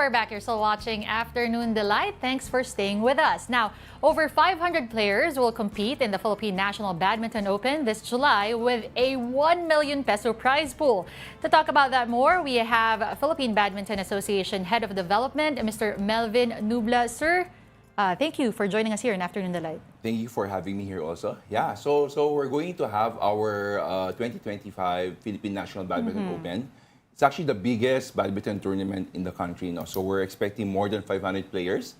are back. You're still watching Afternoon Delight. Thanks for staying with us. Now, over 500 players will compete in the Philippine National Badminton Open this July with a 1 million peso prize pool. To talk about that more, we have Philippine Badminton Association Head of Development, Mr. Melvin Nubla. Sir, thank you for joining us here in Afternoon Delight. Thank you for having me here also. Yeah, so we're going to have our 2025 Philippine National Badminton Open. It's actually the biggest badminton tournament in the country, no? So we're expecting more than 500 players.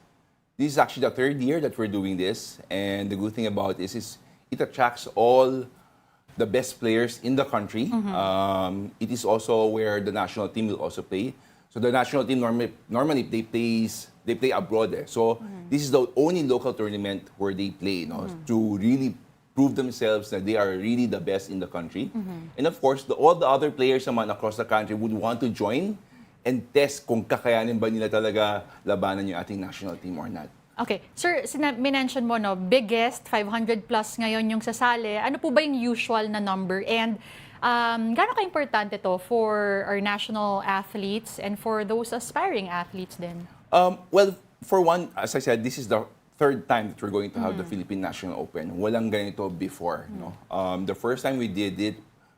This is actually the third year that we're doing this, and the good thing about this is it attracts all the best players in the country. It is also where the national team will also play. So the national team normally they play abroad there. So this is the only local tournament where they play, no? To really prove themselves that they are really the best in the country. And of course, all the other players naman across the country would want to join and test kung kakayanin ba nila talaga labanan yung ating national team or not. Okay. Sir, minention mo, no, biggest, 500 plus ngayon yung sasali. Ano po ba yung usual na number? And gaano ka-importante to for our national athletes and for those aspiring athletes din? Well, for one, as I said, this is the third time that we're going to have the Philippine National Open. Walang ganito before, no? The first time we did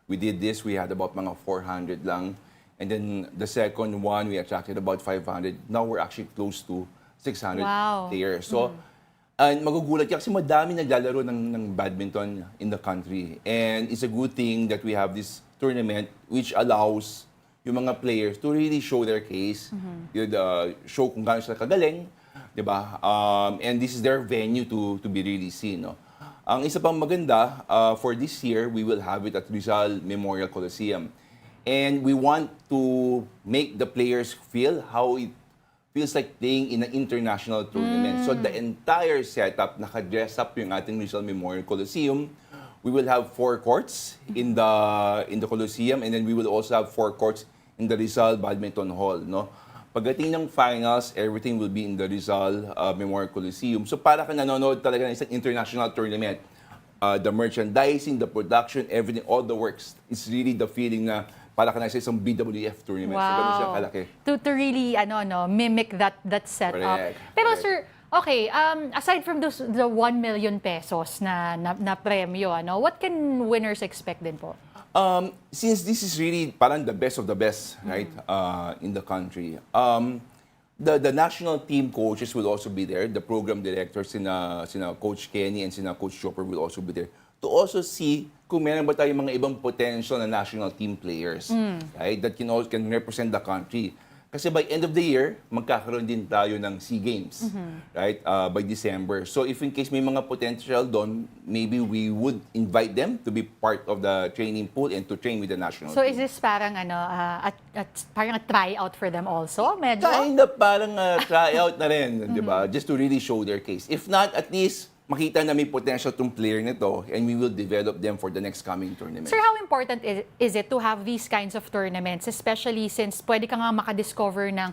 this, we had about mga 400 lang. And then the second one, we attracted about 500. Now we're actually close to 600 players. So, and magugulat ka kasi madami naglalaro ng badminton in the country. And it's a good thing that we have this tournament which allows yung mga players to really show their case, show kung gaano sila kagaling, di ba? And this is their venue to be really seen, no? Ang isa pang maganda, for this year, we will have it at Rizal Memorial Coliseum. And we want to make the players feel how it feels like playing in an international tournament. So the entire setup, naka-dress up yung ating Rizal Memorial Coliseum. We will have 4 courts in the Coliseum, and then we will also have 4 courts in the Rizal Badminton Hall, no? Pagdating ng finals, everything will be in the Rizal Memorial Coliseum. So para ka nanonood talaga ng isang international tournament. The merchandising, the production, everything, all the works. It's really the feeling na para ka na sa isang BWF tournament. So ganun siya kalaki. To really mimic that setup. Correct. Pero sir, okay, aside from the 1 million pesos na premyo, what can winners expect din po? Since this is really parang the best of the best, right, in the country, the national team coaches will also be there. The program directors, sina Coach Kenny and sina Coach Chopper will also be there to also see kung meron ba tayong mga ibang potential na national team players, right, that can represent the country. Kasi by end of the year, magkakaroon din tayo ng SEA Games, right, by December. So if in case may mga potential doon, maybe we would invite them to be part of the training pool and to train with the national So team. is this parang parang a tryout for them also? Medyo? Kind of parang tryout na rin, di ba? Just to really show their case. If not, at least makita na may potential tong player nito and we will develop them for the next coming tournament. Sir, how important is it to have these kinds of tournaments, especially since pwede ka nga makadiscover ng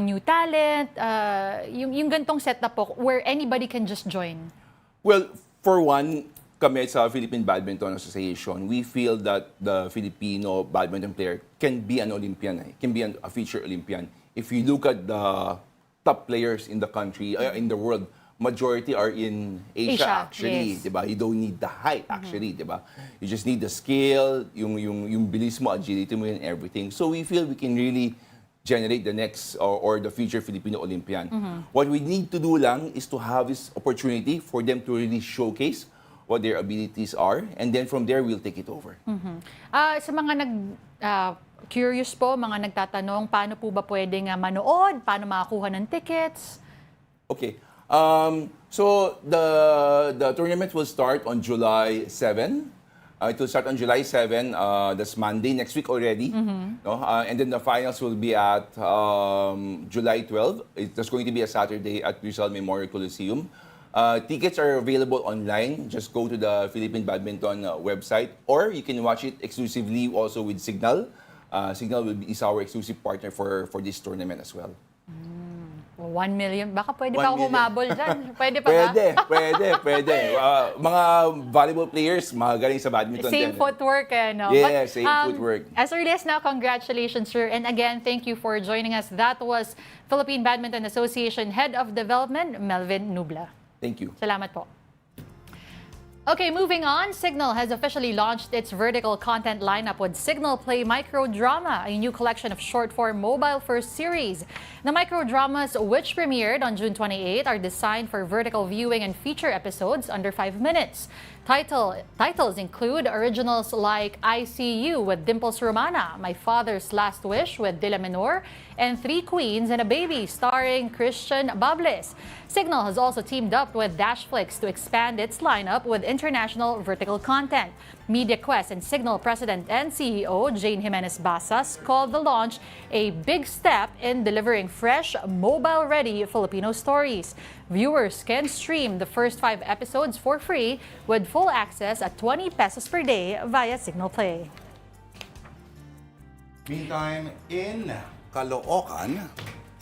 new talent, yung gantong setup po where anybody can just join? Well, for one, kami sa Philippine Badminton Association, we feel that the Filipino badminton player can be an Olympian, can be a future Olympian. If you look at the top players in the country, in the world, majority are in Asia actually, yes. diba? You don't need the height actually, diba? You just need the skill, yung bilis mo, agility mo, and everything. So we feel we can really generate the next or the future Filipino Olympian. What we need to do lang is to have this opportunity for them to really showcase what their abilities are, and then from there we'll take it over. Sa mga curious po, mga nagtatanong, paano po ba pwedeng manood? Paano makakuha ng tickets? Okay. So the tournament will start on July 7. It will start on July 7. That's Monday, next week already. No? And then the finals will be at July 12. It's going to be a Saturday at Rizal Memorial Coliseum. Tickets are available online. Just go to the Philippine Badminton website, or you can watch it exclusively also with Signal. Signal is our exclusive partner for this tournament as well. 1 million. Baka pwede 1 pa ako million. humabol dyan. Pwede pa ba? Pwede. Mga volleyball players, magaling sa badminton. Same din. footwork, no? Yeah, same footwork. As early as now, congratulations, sir. And again, thank you for joining us. That was Philippine Badminton Association Head of Development, Melvin Nubla. Thank you. Salamat po. Okay, moving on. Signal has officially launched its vertical content lineup with Signal Play Microdrama, a new collection of short-form mobile-first series. The microdramas, which premiered on June 28, are designed for vertical viewing and feature episodes under 5 minutes. Titles include originals like I See You with Dimples Romana, My Father's Last Wish with Dila Menor, and Three Queens and a Baby starring Christian Bables. Signal has also teamed up with Dashflix to expand its lineup with international vertical content. MediaQuest and Signal President and CEO Jane Jimenez Basas called the launch a big step in delivering fresh, mobile-ready Filipino stories. Viewers can stream the first 5 episodes for free with full access at 20 pesos per day via Signal Play. Meantime, in Caloocan,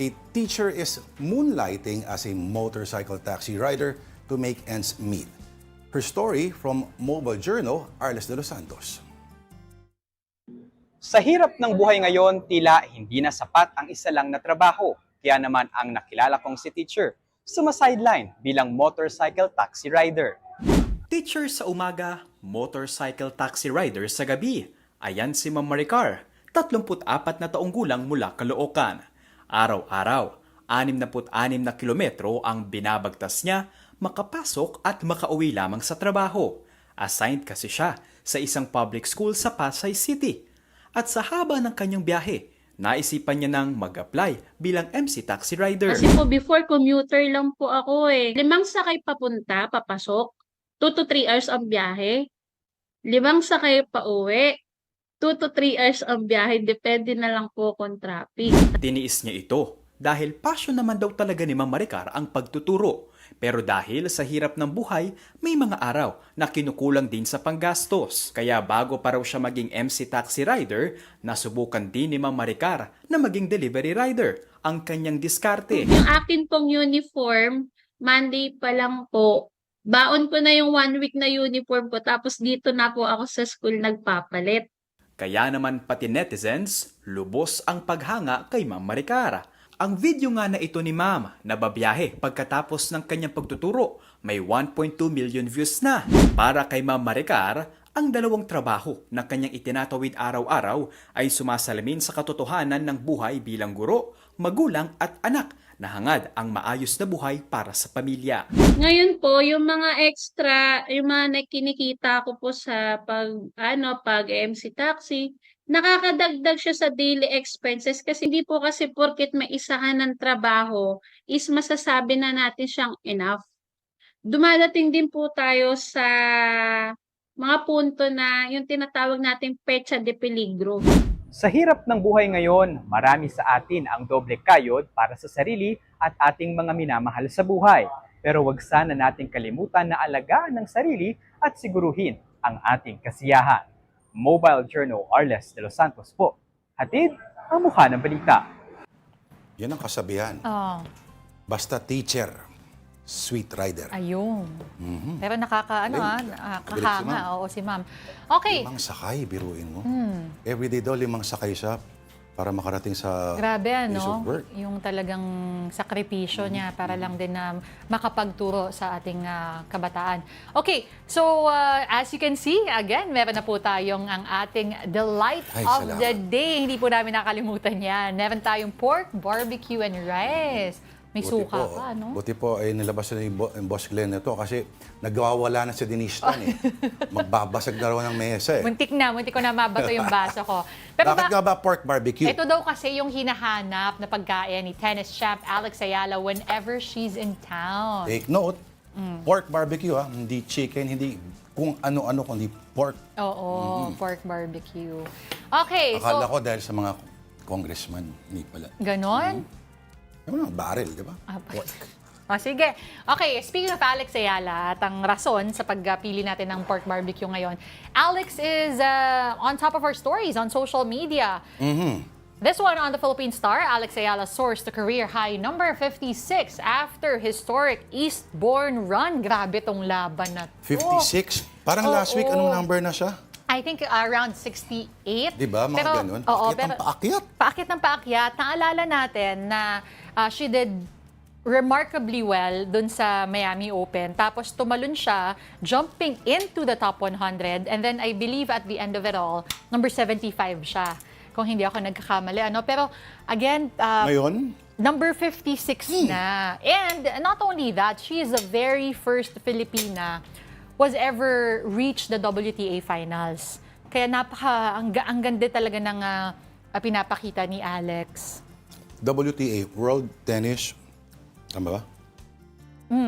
a teacher is moonlighting as a motorcycle taxi rider to make ends meet. Her story from Mobile Journal, Arles de los Santos. Sa hirap ng buhay ngayon, tila hindi na sapat ang isa lang na trabaho. Kaya naman ang nakilala kong si teacher, sumasideline bilang motorcycle taxi rider. Teacher sa umaga, motorcycle taxi rider sa gabi. Ayan si Ma'am Maricar, 34 na taong gulang mula Caloocan. Araw-araw, 66 na kilometro ang binabagtas niya makapasok at makauwi lamang sa trabaho. Assigned kasi siya sa isang public school sa Pasay City. At sa haba ng kanyang biyahe, naisipan niya nang mag-apply bilang MC taxi rider. Kasi po before commuter lang po ako eh. 5 sakay papunta, papasok. 2 to 3 hours ang biyahe. 5 sakay pa uwi. 2 to 3 hours ang biyahe. Depende na lang po kung traffic. Tiniis niya ito dahil passion naman daw talaga ni Ma'am Maricar ang pagtuturo. Pero dahil sa hirap ng buhay, may mga araw na kinukulang din sa panggastos. Kaya bago pa raw siya maging MC taxi rider, nasubukan din ni Ma'am Maricar na maging delivery rider, ang kanyang diskarte. Yung akin pong uniform, Monday pa lang po, baon ko na yung 1 week na uniform ko, tapos dito na po ako sa school nagpapalit. Kaya naman pati netizens, lubos ang paghanga kay Ma'am Maricar. Ang video nga na ito ni Ma'am na babiyahe pagkatapos ng kanyang pagtuturo, may 1.2 million views na. Para kay Ma'am Maricar, ang dalawang trabaho na kanyang itinatawid araw-araw ay sumasalamin sa katotohanan ng buhay bilang guro, magulang at anak na hangad ang maayos na buhay para sa pamilya. Ngayon po, yung mga extra, yung mga kinikita ko po sa pag MC taxi, nakakadagdag siya sa daily expenses kasi hindi po kasi porket may isahan ng trabaho is masasabi na natin siyang enough. Dumadating din po tayo sa mga punto na yung tinatawag nating petsa de peligro. Sa hirap ng buhay ngayon, marami sa atin ang doble kayod para sa sarili at ating mga minamahal sa buhay. Pero wag sana nating kalimutan na alagaan ng sarili at siguruhin ang ating kasiyahan. Mobile Journal, Arles de los Santos po. Hatid ang mukha ng balita. Yan ang kasabihan. Basta teacher, sweet rider. Ayun. Pero nakakahanga. Oo, si Ma'am. Okay. 5 sakay, biruin mo. Everyday daw 5 sakay siya para makarating sa Grabe, place of work. Yung talagang sakripisyo niya para lang din na makapagturo sa ating kabataan. Okay, so as you can see, again, meron na po tayong ang ating delight of the day. Hindi po namin nakalimutan yan. Meron tayong pork, barbecue, and rice. May suka pa, no? Buti po ay nilabas na yung Boss Glenn nito kasi nagwawala na si Denise Tan eh. Magbabasag na raw ng mesa eh. Muntik ko na mabato yung baso ko. Pero Bakit nga ba pork barbecue? Ito daw kasi yung hinahanap na pagkain ni tennis champ Alex Ayala whenever she's in town. Take note, pork barbecue hindi chicken, hindi kung ano-ano, kundi pork. Oo, pork barbecue. Okay, Akala ko dahil sa mga congressman, hindi pala. Ganon? Ano, barrel, di ba? Sige. Okay, speaking of Alex Ayala at ang rason sa pagpili natin ng pork barbecue ngayon, Alex is on top of our stories on social media. This one on the Philippine Star, Alex Ayala soars to career high number 56 after historic Eastbourne run. Grabe tong laban na to. 56? Parang last week, anong number na siya? I think around 68. Diba, mga pero, ganun? Oo, Paakyat ng paakyat. Paakyat ng paakyat. Naalala natin na she did remarkably well dun sa Miami Open. Tapos tumalon siya, jumping into the top 100. And then I believe at the end of it all, number 75 siya. Kung hindi ako nagkakamali. Pero again, Ngayon? number 56 na. And not only that, she is the very first Filipina was ever reached the WTA finals. Kaya ang ganda talaga ng pinapakita ni Alex. WTA, World Tennis, tama ba?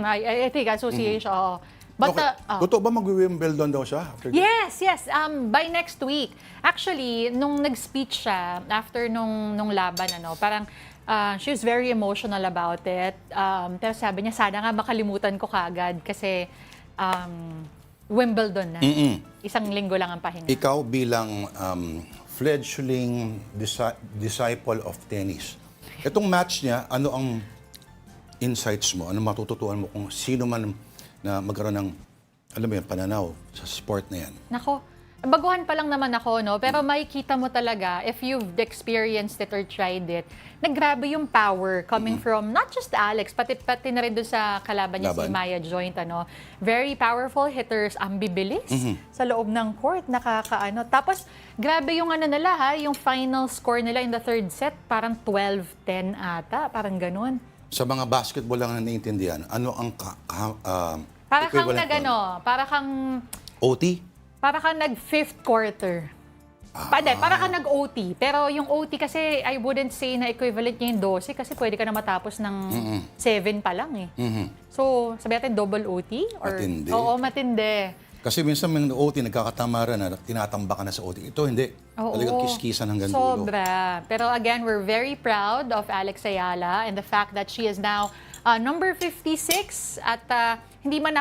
I think association. But Totoo ba mag-Wimbledon daw siya? Yes. By next week. Actually, nung nag-speech siya after nung laban, parang she was very emotional about it. Pero sabi niya, sana nga makalimutan ko kagad kasi Wimbledon na. Isang linggo lang ang pahinga. Ikaw bilang fledgling disciple of tennis, itong match niya, ano ang insights mo? Ano matututuan mo kung sino man na magkaroon ng, alam mo yan, pananaw sa sport na yan? Nako, baguhan pa lang naman ako, pero makikita mo talaga, if you've experienced it or tried it, naggrabe yung power coming from not just Alex, pati na rin doon sa kalaban niya, si Maya Joint. Very powerful hitters, ang bibilis sa loob ng court, nakakaano. Tapos, grabe yung nila, yung final score nila in the third set, parang 12-10 ata, parang ganun. Sa mga basketball lang na naiintindihan, ano ang para kang equivalent nun? para kang OT? Para kang nag-fifth quarter. Para kang nag-OT. Pero yung OT kasi, I wouldn't say na equivalent niya yung 12 kasi pwede ka na matapos ng 7 pa lang eh. So, sabi natin double OT? Matindi. Oo, matindi. Kasi minsan may OT, nagkakatamaran na, tinatamba ka na sa OT. Ito hindi. Talagang kiskisan hanggang dulo. Sobra. Pero again, we're very proud of Alex Ayala and the fact that she is now number 56 at hindi naman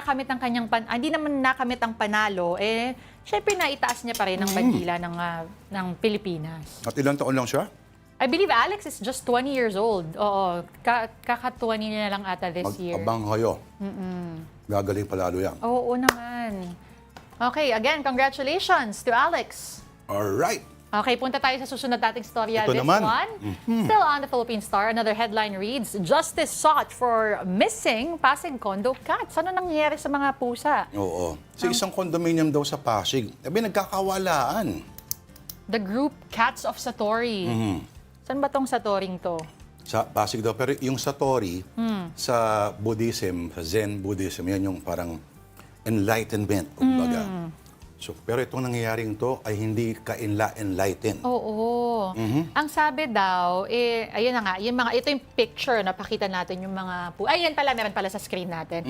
nakamit ang panalo, syempre naitaas niya pa rin ang bandila ng Pilipinas. At ilang taon lang siya? I believe Alex is just 20 years old. Oo, kaka-20 niya lang ata this year. Mag-abang kayo. Gagaling palalo yan. Oo naman. Okay, again, congratulations to Alex. Alright. Okay, punta tayo sa susunod nating storya. Ito This naman. one, still on the Philippine Star. Another headline reads, Justice sought for missing Pasig condo cats. Ano nangyayari sa mga pusa? Oo. Sa isang condominium daw sa Pasig, nagkakawalaan. The group Cats of Satori. Saan ba tong Satoring to? Sa Pasig daw. Pero yung Satori, sa Buddhism, sa Zen Buddhism, yan yung parang enlightenment, kumbaga. So, pero itong nangyayaring to ay hindi ka-enlighten. Oo. Ang sabi daw, ayun na nga, ito yung picture na pakita natin yung mga ayan pala, meron pala sa screen natin.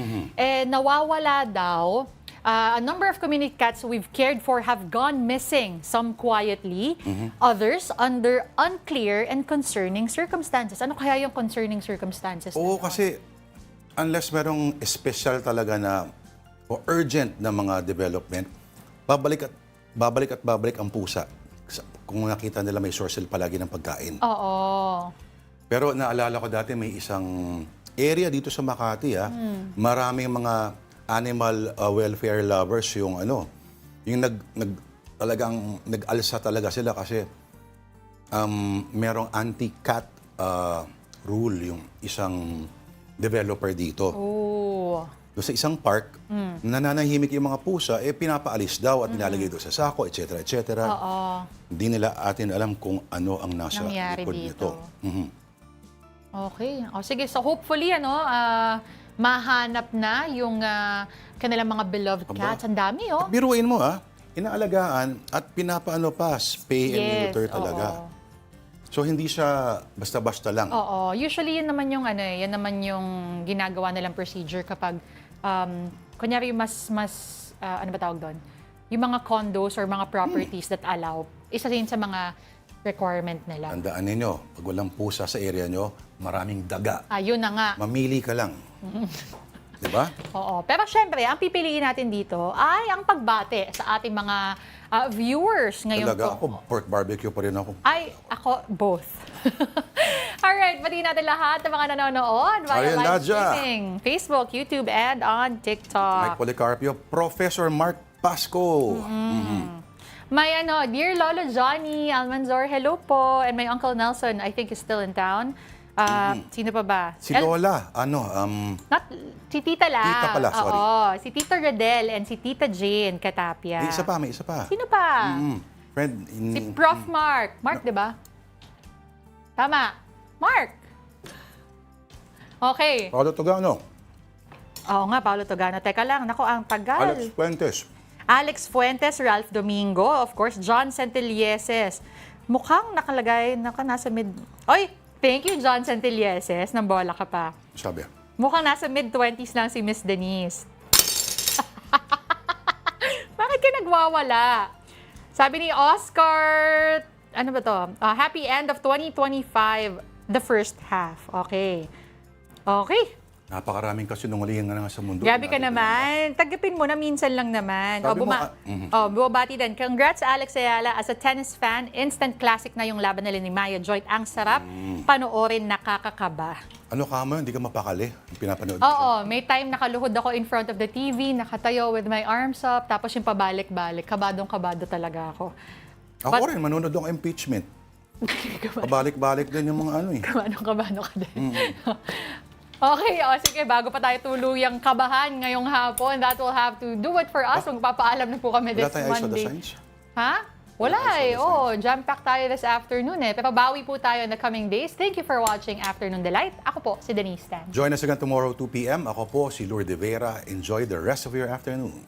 Nawawala daw, a number of community cats we've cared for have gone missing, some quietly, others under unclear and concerning circumstances. Ano kaya yung concerning circumstances? Oo, kasi unless merong special talaga na o urgent na mga development, babalik ang pusa kung nakita nila may sourcel palagi ng pagkain. Oo. Pero naalala ko dati may isang area dito sa Makati, maraming mga animal welfare lovers yung talagang nag-alsa talaga sila kasi merong anti-cat rule yung isang developer dito. Oh. Doon sa isang park, nananahimik yung mga pusa, pinapaalis daw at nilalagay doon sa sako, etc. etc. Oo. Hindi nila atin alam kung ano ang nasa nangyari likod dito. nito. Okay. Sige, so hopefully, mahanap na yung kanilang mga beloved cats. Ang dami, At biruin mo, inaalagaan at pinapaano pa, spay and neuter talaga. Oo. So, hindi siya basta-basta lang. Oo. Usually, yan naman yung ginagawa nilang procedure kapag, kunyari, ano ba tawag doon? Yung mga condos or mga properties that allow, isa rin sa mga requirement nila. Tandaan ninyo, pag walang pusa sa area nyo, maraming daga. Yun na nga. Mamili ka lang. Diba? Oo. Pero syempre, ang pipiliin natin dito ay ang pagbate sa ating mga viewers ngayon Talaga po. ako, pork barbecue pa rin ako. Ay, ako, both. Alright, pati natin lahat ng mga nanonood via Ariel live Nadja. streaming, Facebook, YouTube, and on Mike TikTok. Policarpio, Professor Mark Pasco. May Dear Lolo Johnny Almanzor, hello po. And my Uncle Nelson, I think is still in town. Sino pa ba? Si Lola, Not, si Tita lang. Tita pala, sorry. Oo, si Tita Rodel and si Tita Jane Katapia. may isa pa. Sino pa? Friend, Si Prof. Mark. Mark, di ba? Tama. Mark. Okay. Paolo Togano, Oo nga, Paolo Togano. Teka lang, nako, ang tagal. Alex Fuentes. Alex Fuentes, Ralph Domingo, of course, John Centellieses. Mukhang nakalagay, nasa mid... Oy, thank you, John Centellieses. Nambola ka pa. Sabi. Mukhang nasa mid-20s lang si Miss Denise. Bakit ka nagwawala? Sabi ni Oscar, ano ba to? Happy end of 2025, the first half. Okay. Okay. Napakaraming kasinungalingan nga sa mundo. Grabe ka naman. Tagapin mo na minsan lang naman. Sabi mo, Bumabati din. Congrats, Alex Ayala. As a tennis fan, instant classic na yung laban nila ni Maya Joyt. Ang sarap. Panoorin, nakakakaba. Ano ka mo, hindi ka mapakali. Pinapanood Oo, may time nakaluhod ako in front of the TV, nakatayo with my arms up, tapos yung pabalik-balik. Kabadong-kabado talaga ako. Ako rin, manonood ako impeachment. Pabalik-balik din yung mga Kabadong-kabado ka din. Okay, sige, bago pa tayo tuluyang kabahan ngayong hapon, that will have to do it for us. Magpapaalam na po kami this Wala tayong Monday. Ice of the Signs? Ha? Wala jam-pack tayo this afternoon Pero bawi po tayo in the coming days. Thank you for watching Afternoon Delight. Ako po, si Denise Tan. Join us again tomorrow, 2 p.m. Ako po, si Lourdes Vera. Enjoy the rest of your afternoon.